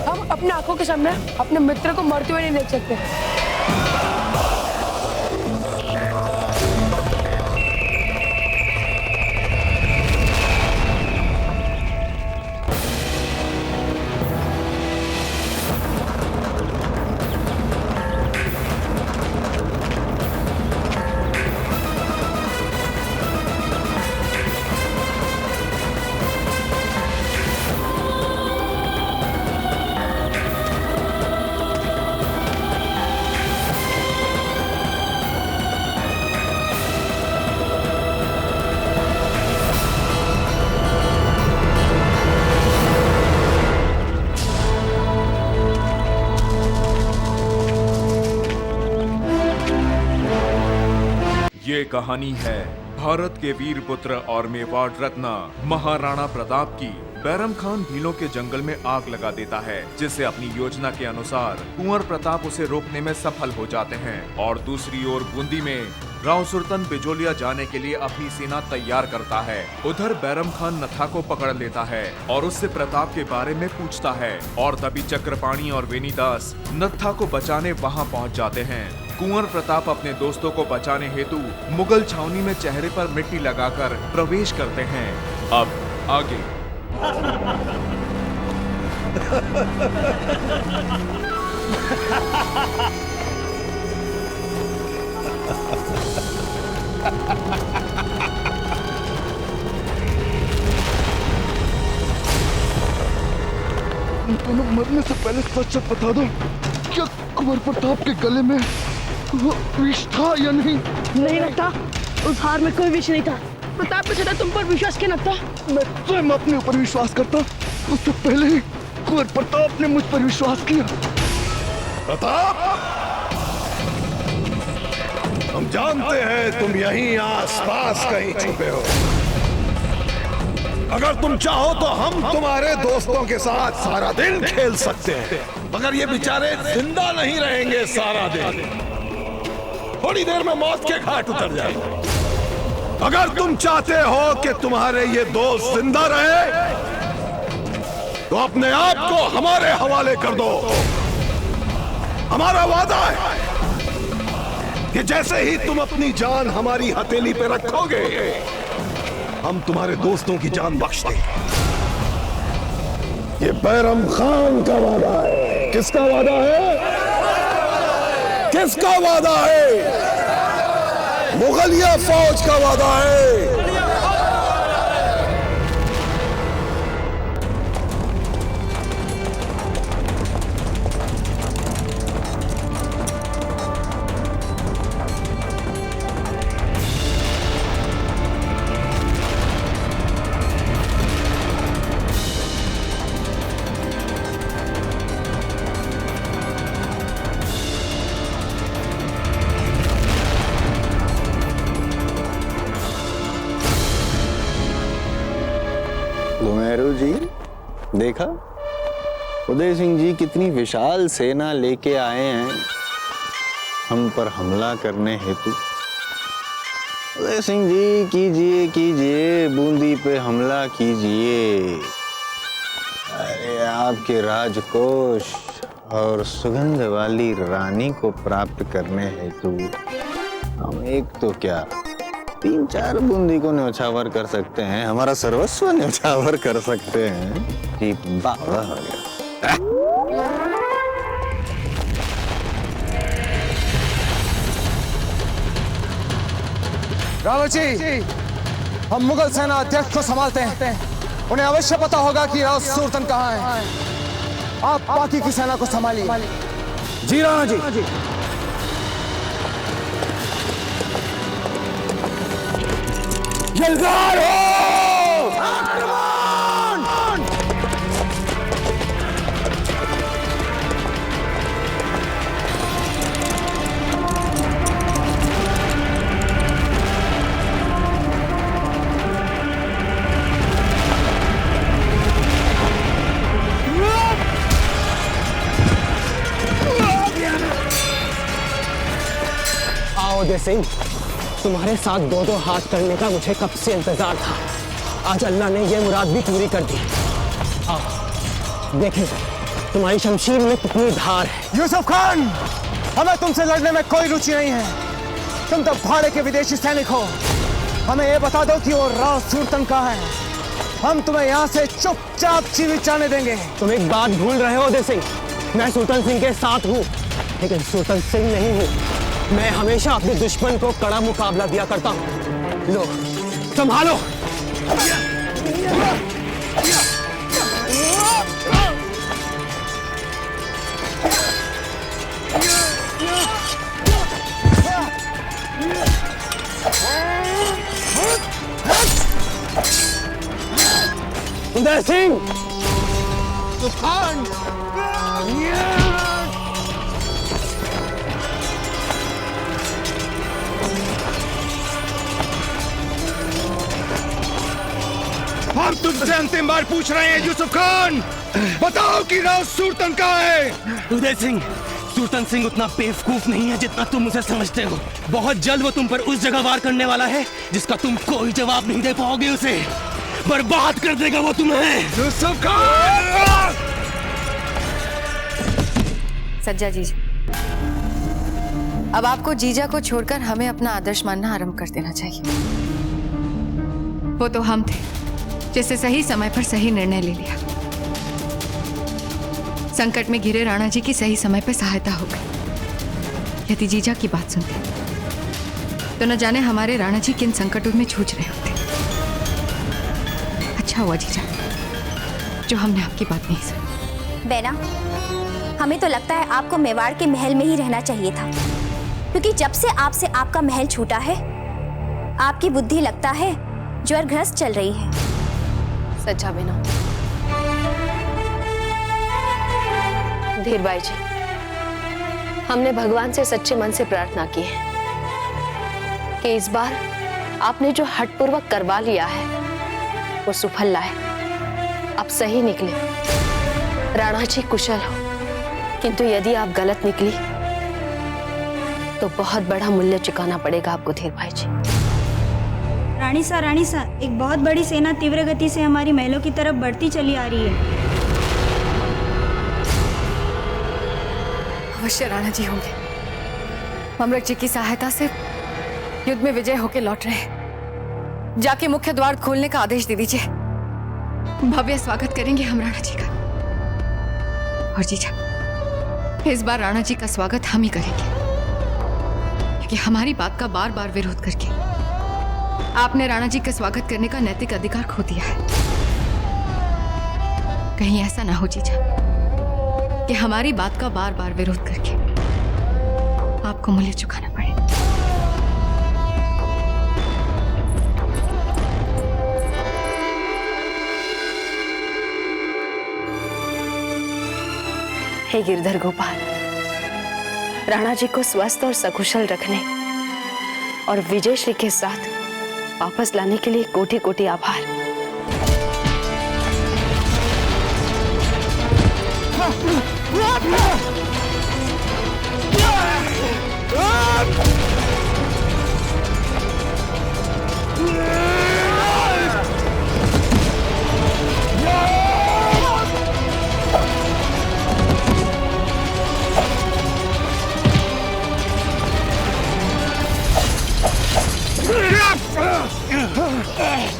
Q: हम अपने आंखों के सामने अपने मित्र को मरते हुए नहीं देख सकते।
K: ये कहानी है भारत के वीर पुत्र और मेवाड़ रत्न महाराणा प्रताप की। बैरम खान भीलों के जंगल में आग लगा देता है, जिससे अपनी योजना के अनुसार कुंवर प्रताप उसे रोकने में सफल हो जाते हैं। और दूसरी ओर बूंदी में राव सुल्तान बिजोलिया जाने के लिए अपनी सेना तैयार करता है। उधर बैरम खान नथा को पकड़ लेता है और उससे प्रताप के बारे में पूछता है। और तभी चक्रपाणी और वेनीदास नथा को बचाने वहां पहुंच जाते हैं। कुंवर प्रताप अपने दोस्तों को बचाने हेतु मुगल छावनी में चेहरे पर मिट्टी लगाकर प्रवेश करते हैं। अब आगे।
R: दोनों मरने से पहले सच सच बता दो, क्या कुंवर प्रताप के गले में वो विष था या नहीं?
Q: नहीं लगता, उस हार में कोई विष नहीं था। प्रताप ने तुम पर विश्वास क्यों लगता?
R: मैं स्वयं अपने ऊपर विश्वास करता, उससे पहले ही कुंवर प्रताप ने मुझ पर विश्वास किया।
L: प्रताप, हम जानते हैं तुम यहीं आसपास कहीं छुपे हो। अगर तुम चाहो तो हम तुम्हारे दोस्तों के साथ सारा दिन खेल सकते हैं, मगर ये बेचारे जिंदा नहीं रहेंगे सारा दिन। थोड़ी देर में मौत के घाट उतर जाएंगे। अगर तुम चाहते हो कि तुम्हारे ये दोस्त जिंदा रहे, तो अपने आप को हमारे हवाले कर दो। हमारा वादा है कि जैसे ही तुम अपनी जान हमारी हथेली पे रखोगे, हम तुम्हारे दोस्तों की जान बख्श देंगे। ये बैरम खान का वादा है। किसका वादा है? किसका वादा है? मुगलिया फौज का वादा है।
G: घुमेरू जी, देखा उदय सिंह जी कितनी विशाल सेना लेके आए हैं हम पर हमला करने हेतु। उदय सिंह जी, कीजिए कीजिए, बूंदी पे हमला कीजिए। अरे आपके राजकोष और सुगंध वाली रानी को प्राप्त करने हेतु हम एक तो क्या 3-4 बूंदी को न्यौछावर कर सकते हैं, हमारा सर्वस्व न्यौछावर कर सकते हैं। जी बाबा हो गया।
C: रावत जी, हम मुगल सेना अध्यक्ष को संभालते हैं। उन्हें अवश्य पता होगा कि राव सुल्तान कहाँ है। आप बाकी की सेना को संभालिए। जी राणा जी।
R: जलदार हो!
V: आओ उदय सिंह, तुम्हारे साथ दो हाथ करने का मुझे कब से इंतजार था। आज अल्लाह ने ये मुराद भी पूरी कर दी। आओ देखें तुम्हारी शमशीर में कितनी धार है।
C: यूसुफ खान, हमें तुमसे लड़ने में कोई रुचि नहीं है। तुम तो भाड़े के विदेशी सैनिक हो। हमें ये बता दो कि वो राव सुल्तान कहाँ है। हम तुम्हें यहाँ से चुपचाप जीवित जाने देंगे।
V: तुम एक बात भूल रहे हो उदय सिंह, मैं सुल्तान सिंह के साथ हूँ, लेकिन सुल्तान सिंह नहीं हूँ। मैं हमेशा अपने दुश्मन को कड़ा मुकाबला दिया करता हूँ। लो संभालो। उदय सिंह,
R: तूफान,
E: हम तुमसे अंतिम बार पूछ रहे हैं यूसुफ खान, बताओ कि राव सूरतन कहाँ है?
V: उदय सिंह, सूरतन सिंह उतना बेवकूफ नहीं है जितना तुम उसे समझते हो। बहुत जल्द वो तुम पर उस जगह वार करने वाला है जिसका तुम कोई जवाब नहीं दे पाओगे। उसे बर्बाद कर देगा वो तुम्हें।
E: यूसुफ खान!
D: सज्जा जीजा, अब आपको जीजा को छोड़कर हमें अपना आदर्श मानना आरंभ कर देना चाहिए। वो तो हम थे जिससे सही समय पर सही निर्णय ले लिया। संकट में घिरे राणा जी की सही समय पर सहायता हो गई। यदि जीजा की बात सुनते तो न जाने हमारे राणा जी किन संकटों में जूझ रहे होते। अच्छा हुआ जीजा जो हमने आपकी बात नहीं सुनी।
M: बेना, हमें तो लगता है आपको मेवाड़ के महल में ही रहना चाहिए था, क्योंकि जब से आपसे आपका महल छूटा है आपकी बुद्धि लगता है ज्वरग्रस्त चल रही है।
D: सच्चा बेना। धीरबाई जी, हमने भगवान से सच्चे मन से प्रार्थना की है कि इस बार आपने जो हठपूर्वक करवा लिया है वो सुफल लाए। अब सही निकले, राणा जी कुशल हो, किंतु यदि आप गलत निकली तो बहुत बड़ा मूल्य चुकाना पड़ेगा आपको धीरबाई जी।
W: रानी सा, एक बहुत बड़ी सेना तीव्र गति से हमारी महलों की तरफ बढ़ती चली आ रही है।
D: अवश्य राणा जी होंगे। ममरक जी की सहायता से युद्ध में विजय होकर लौट रहे हैं। जाके मुख्य द्वार खोलने का आदेश दे दीजिए। भव्य स्वागत करेंगे हम राणा जी का। और जीजा, इस बार राणा जी का स्वागत हम ही करेंगे, क्योंकि हमारी बात का बार बार विरोध करके आपने राणा जी का स्वागत करने का नैतिक अधिकार खो दिया है। कहीं ऐसा ना हो जीजा कि हमारी बात का बार बार विरोध करके आपको मूल्य चुकाना पड़े। हे गिरधर गोपाल, राणा जी को स्वस्थ और सकुशल रखने और विजयश्री के साथ वापस लाने के लिए कोटि कोटि आभार।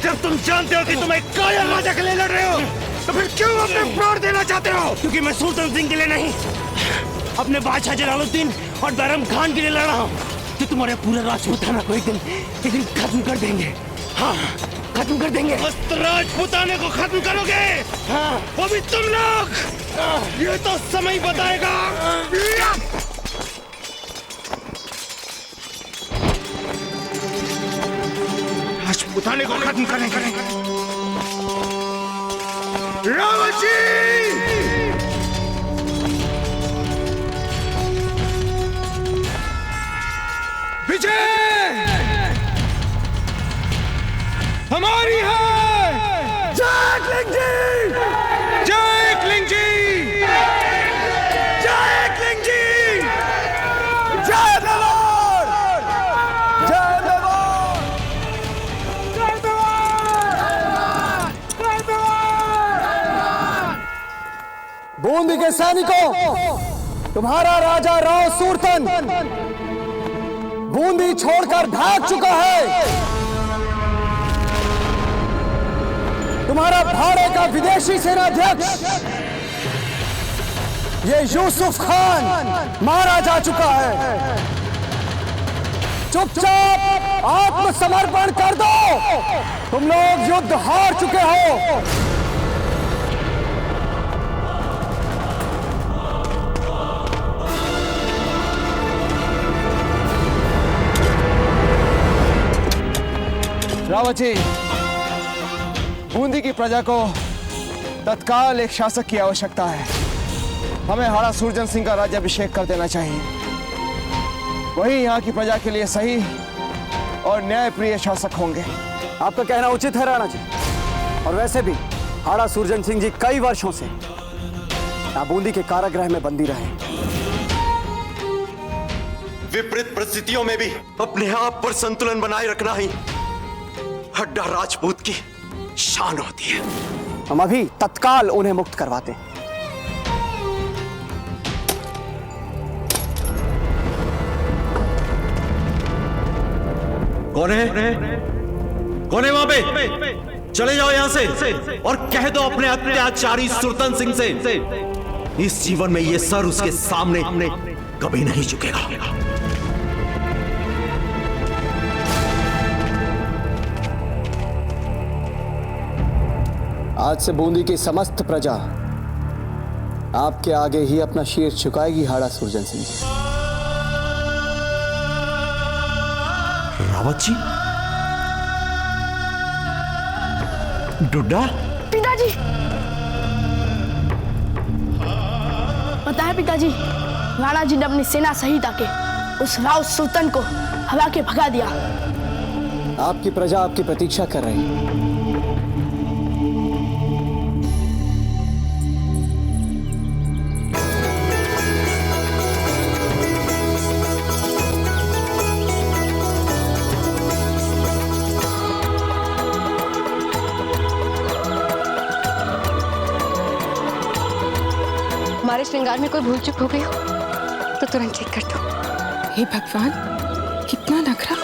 E: जब तुम जानते हो कि तुम एक कायर राजा के लिए लड़ रहे हो तो फिर क्यों अपने प्राण देना चाहते हो?
V: क्योंकि मैं सुल्तान सिंह के लिए नहीं, अपने बादशाह जलालुद्दीन और बैरम खान के लिए लड़ रहा हूँ, कि तुम्हारे पूरे राजपूताना को एक दिन खत्म कर देंगे। हाँ, खत्म कर देंगे।
E: राजपूताने को खत्म करोगे? हाँ, वो भी तुम लोग। ये तो समय बताएगा। राजपूताने को खत्म करेंगे। रावण जी! विजय हमारी है। जय क्लिंग जी! जय क्लिंग जी! जय क्लिंग जी! जय मेवाड़! जय मेवाड़! जय मेवाड़! जय मेवाड़!
C: बूंदी के सैनिकों, तुम्हारा राजा राव सूरतन बूंदी छोड़कर भाग चुका है। तुम्हारा भाड़े का विदेशी सेनाध्यक्ष ये यूसुफ खान मारा जा चुका है। चुपचाप आत्मसमर्पण कर दो। तुम लोग युद्ध हार चुके हो। रावत जी, बूंदी की प्रजा को तत्काल एक शासक की आवश्यकता है। हमें हाड़ा सूरजन सिंह का राज्याभिषेक कर देना चाहिए। वही यहाँ की प्रजा के लिए सही और न्यायप्रिय शासक होंगे। आपका कहना उचित है राणा जी,
J: और वैसे भी हाड़ा सुरजन सिंह जी कई वर्षों से बूंदी के कारागृह में बंदी रहे।
N: विपरीत परिस्थितियों में भी अपने आप पर संतुलन बनाए रखना ही हड्डा राजपूत की शान होती है।
J: हम अभी तत्काल उन्हें मुक्त करवाते हैं।
N: कौन है? कौन है वहां पे? चले जाओ यहां से और कह दो अपने अत्याचारी सुरतन सिंह से इस जीवन में ये सर उसके सामने कभी नहीं झुकेगा।
J: आज से बूंदी की समस्त प्रजा आपके आगे ही अपना शीर झुकाएगी हाड़ा सुरजन सिंह जी।
N: रावत जी, डुड्डा,
P: पिताजी, पता है पिताजी, राणा जी ने अपनी सेना सहित आके उस राव सुल्तान को हरा के भगा दिया।
J: आपकी प्रजा आपकी प्रतीक्षा कर रही है।
D: हमारे श्रृंगार में कोई भूल चूक हो गई हो तो तुरंत ठीक कर दो।
F: हे भगवान, कितना नखरा।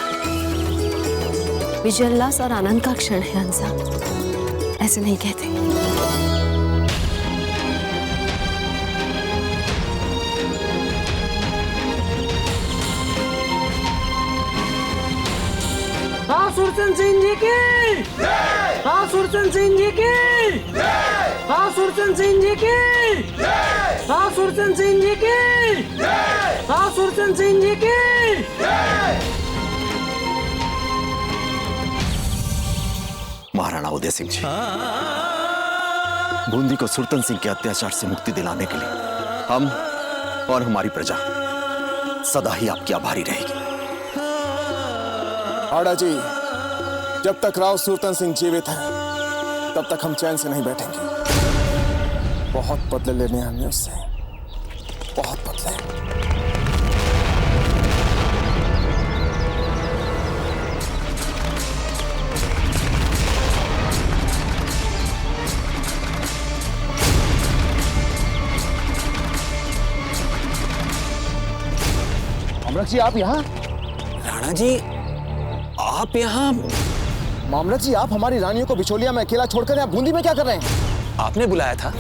D: विजयोल्लास और आनंद का क्षण है हंसा, ऐसे नहीं कहते।
P: हाँ सुरसन सिंह जी की, हाँ सुरसन सिंह जी की, हाँ सुरसन सिंह जी की, हाँ सुरसन सिंह जी की, हाँ सुरसन सिंह जी की।
N: महाराणा उदय सिंह जी, बूंदी को सुरतन सिंह के अत्याचार से मुक्ति दिलाने के लिए हम और हमारी प्रजा सदा ही आपकी आभारी रहेगी।
C: हाड़ा जी, जब तक राव सुरतन सिंह जीवित है तब तक हम चैन से नहीं बैठेंगे। बहुत बदले लेने हमें उससे, बहुत बदले। मामलक जी, आप यहाँ?
V: राणा जी, आप यहाँ?
C: मामलक जी, आप हमारी रानियों को बिचौलिया में अकेला छोड़कर यहाँ बूंदी में क्या कर रहे हैं?
V: आपने बुलाया था,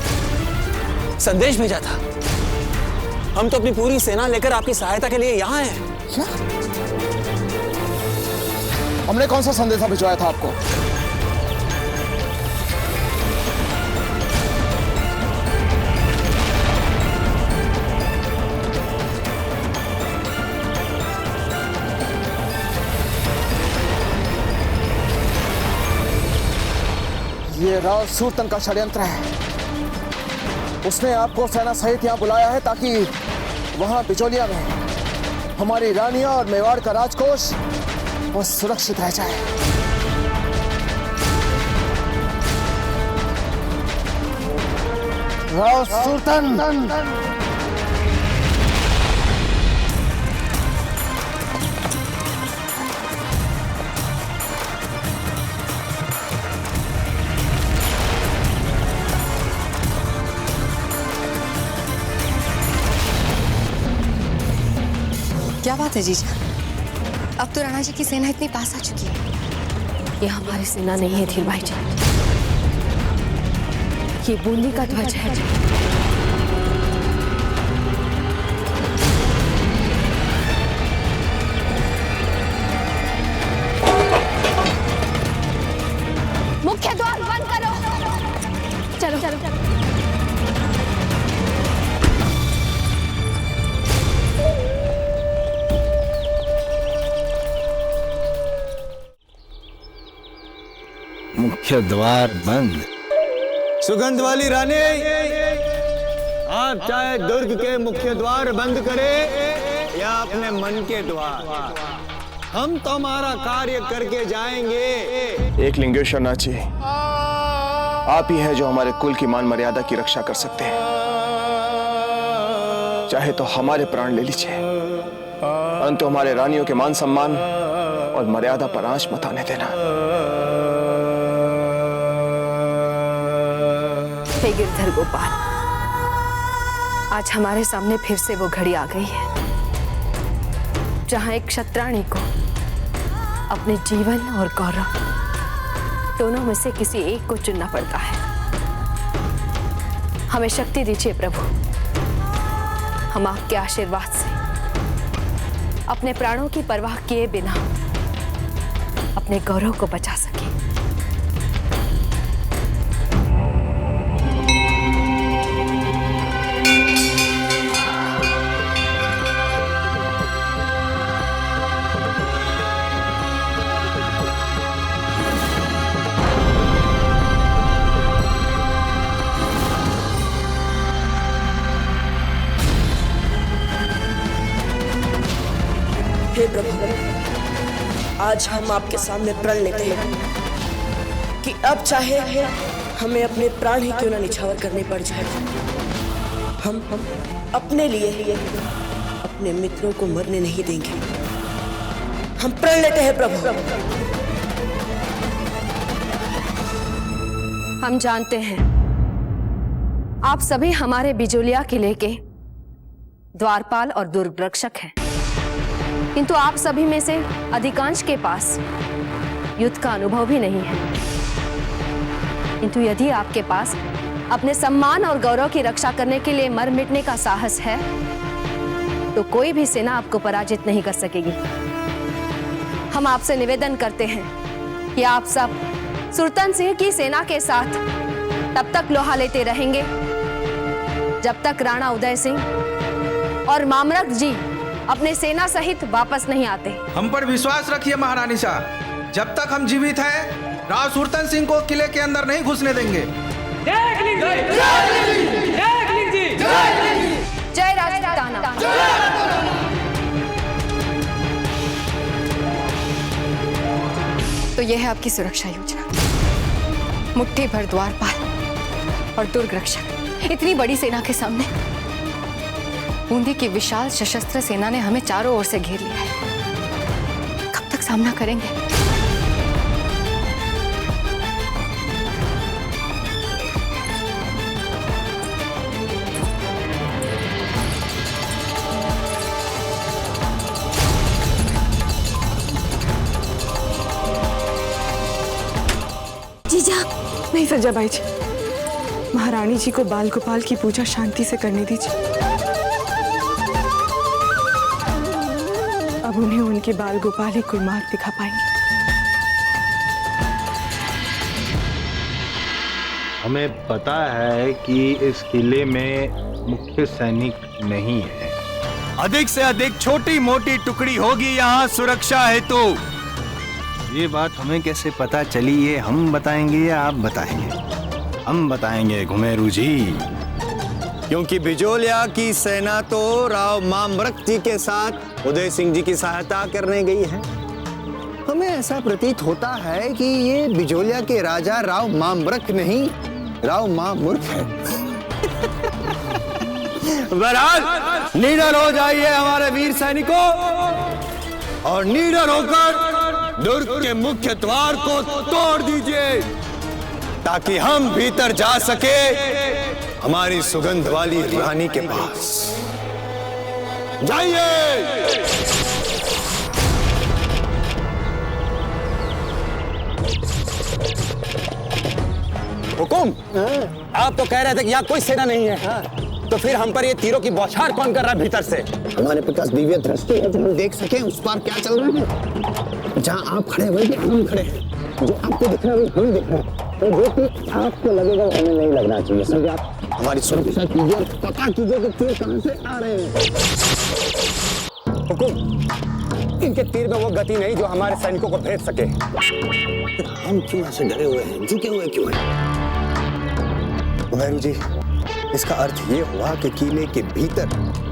V: संदेश भेजा था। हम तो अपनी पूरी सेना लेकर आपकी सहायता के लिए यहाँ हैं।
C: क्या? हमने कौन सा संदेशा भिजवाया था आपको? ये राव सुरतन का षड्यंत्र है। उसने आपको सेना सहित यहाँ बुलाया है ताकि वहां बिचौलिया में हमारी रानियां और मेवाड़ का राजकोष वो सुरक्षित रह जाए। राव सुरतन,
D: क्या बात है जीजा? अब तो राणा जी की सेना इतनी पास आ चुकी है। ये हमारी सेना नहीं है धीर भाई जी, ये बूंदी का ध्वज है।
P: मुख्य द्वार बंद करो। चलो चलो।
V: मुख्य द्वार बंद। सुगंध वाली रानी, आप चाहे दुर्ग के मुख्य द्वार बंद करें या अपने मन के द्वार, हम तो हमारा कार्य करके जाएंगे।
C: एक लिंगेश्वर नाची, आप ही हैं जो हमारे कुल की मान मर्यादा की रक्षा कर सकते हैं। चाहे तो हमारे प्राण ले लीजिए, परंतु हमारे रानियों के मान सम्मान और मर्यादा पर आंच मत आने देना।
D: हे गिरधर गोपाल, आज हमारे सामने फिर से वो घड़ी आ गई है जहां एक क्षत्राणी को अपने जीवन और गौरव दोनों में से किसी एक को चुनना पड़ता है। हमें शक्ति दीजिए प्रभु, हम आपके आशीर्वाद से अपने प्राणों की परवाह किए बिना अपने गौरव को बचा सके।
A: हे प्रभु, आज हम आपके सामने प्रण लेते हैं कि अब चाहे हमें अपने प्राण ही क्यों ना निछावर करने पड़ जाए, हम अपने लिए अपने मित्रों को मरने नहीं देंगे। हम प्रण लेते हैं प्रभु।
D: हम जानते हैं आप सभी हमारे बिजोलिया किले के द्वारपाल और दुर्ग रक्षक हैं, किंतु आप सभी में से अधिकांश के पास युद्ध का अनुभव भी नहीं है। किंतु यदि आपके पास अपने सम्मान और गौरव की रक्षा करने के लिए मर मिटने का साहस है तो कोई भी सेना आपको पराजित नहीं कर सकेगी। हम आपसे निवेदन करते हैं कि आप सब सुरतन सिंह की सेना के साथ तब तक लोहा लेते रहेंगे जब तक राणा उदय सिंह और मामरक जी अपने सेना सहित वापस नहीं आते।
H: हम पर विश्वास रखिए महारानी साहब, जब तक हम जीवित हैं राव सुरतन सिंह को किले के अंदर नहीं घुसने देंगे।
D: जय राजपूताना। तो यह है आपकी सुरक्षा योजना। मुट्ठी भर द्वारपाल और दुर्ग रक्षक, इतनी बड़ी सेना के सामने बूंदी की विशाल सशस्त्र सेना ने हमें चारों ओर से घेर लिया है। कब तक सामना करेंगे?
F: जीजा, नहीं सजाबाई जी, महारानी जी को बाल गोपाल की पूजा शांति से करने दीजिए। अब उन्हें उनके बाल गोपाल ही कोई मार्ग दिखा पाएंगे।
G: हमें पता है कि इस किले में मुख्य सैनिक नहीं है।
S: अधिक से अधिक छोटी मोटी टुकड़ी होगी यहाँ सुरक्षा हेतु।
G: ये बात हमें कैसे पता चली, ये हम बताएंगे या आप बताएंगे? हम बताएंगे घुमेरू जी,
S: क्योंकि बिजोलिया की सेना तो राव मामरक जी के साथ उदय सिंह जी की सहायता करने गई है।
G: हमें ऐसा प्रतीत होता है कि ये बिजोलिया के राजा राव मामरक नहीं, राव मामूर्ख है।
S: बहरहाल निडर हो जाइए हमारे वीर सैनिकों और निडर होकर दुर्ग के मुख्य द्वार को तोड़ दीजिए ताकि हम भीतर जा सके हमारी सुगंध वाली रानी के पास। जाइए।
V: हुकुम, आप तो कह रहे थे कि यहाँ कोई सेना नहीं है, तो फिर हम पर ये तीरों की बौछार कौन कर रहा है भीतर से?
L: हमारे पास दिव्य दृष्टि है, जो हम देख सके उस पार क्या चल रहा है। जहाँ आप खड़े हुए हम खड़े हैं, जो आपको दिख रहा है हम दिख रहे हैं, तो जो कि आपको लगेगा हमें नहीं लगना चाहिए। समझे आप? हमारी सुरक्षा कीजिए और पता कीजिए कि तीर कहां से आ रहे हैं।
V: हुकुम, इनके तीर में वो गति नहीं जो हमारे सैनिकों को भेद सके।
L: हम क्यों ऐसे डरे हुए हैं, झुके हुए क्यों हैं?
G: घुमेरू जी, इसका अर्थ ये हुआ कि किले के भीतर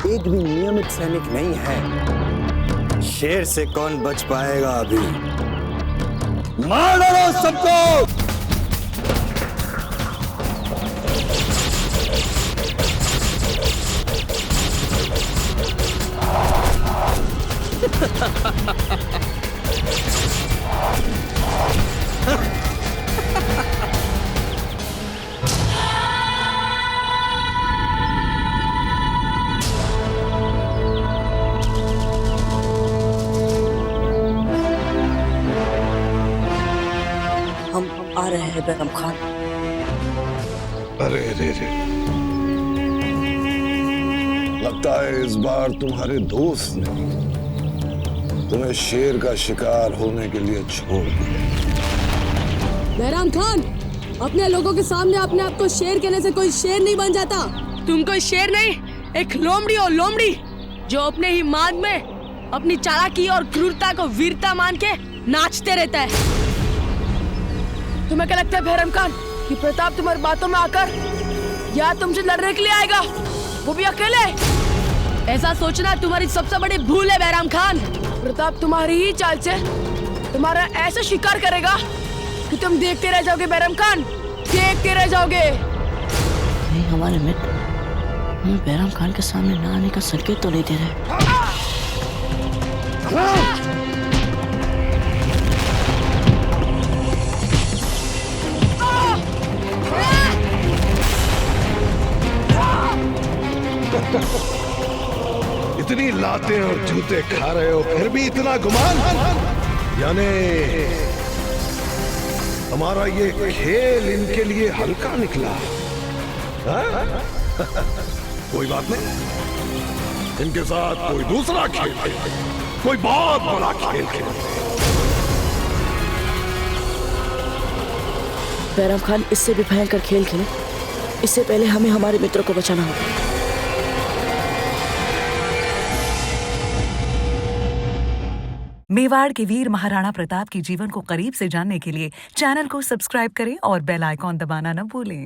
G: एक भी नियमित सैनिक नहीं है। शेर से कौन बच पाएगा अभी?
S: मार डालो सबको।
A: आ रहे हैं बैरम खान।
L: अरे रे रे, लगता है इस बार तुम्हारे दोस्त ने तुम्हें शेर का शिकार होने के लिए छोड़ दिया।
Q: बैरम खान, अपने लोगों के सामने अपने आप को शेर कहने से कोई शेर नहीं बन जाता। तुम कोई शेर नहीं, एक लोमड़ी हो लोमड़ी, जो अपने ही मार्ग में अपनी चालाकी और क्रूरता को वीरता मान के नाचते रहता है। तुम्हें क्या लगता है बैरम खान कि प्रताप तुम्हारी बातों में आकर या तुमसे लड़ने के लिए आएगा, वो भी अकेले? ऐसा सोचना तुम्हारी सबसे बड़ी भूल है बैरम खान। प्रताप तुम्हारी ही चाल से तुम्हारा ऐसा शिकार करेगा कि तुम देखते रह जाओगे बैरम खान, देखते रह जाओगे।
A: नहीं, हमारे मित्र हमें बैरम खान के सामने ना आने का संकेत तो नहीं दे रहे।
L: इतनी लातें और जूते खा रहे हो, फिर भी इतना गुमान? यानी हमारा ये खेल इनके लिए हल्का निकला? हाँ? कोई बात नहीं, इनके साथ कोई दूसरा खेल खेल, कोई बहुत बड़ा खेल खेल।
A: बैरम खान, इससे भी भयंकर खेल खेले, इससे पहले हमें हमारे मित्रों को बचाना होगा।
I: मेवाड़ के वीर महाराणा प्रताप के जीवन को करीब से जानने के लिए चैनल को सब्सक्राइब करें और बेल आइकॉन दबाना न भूलें।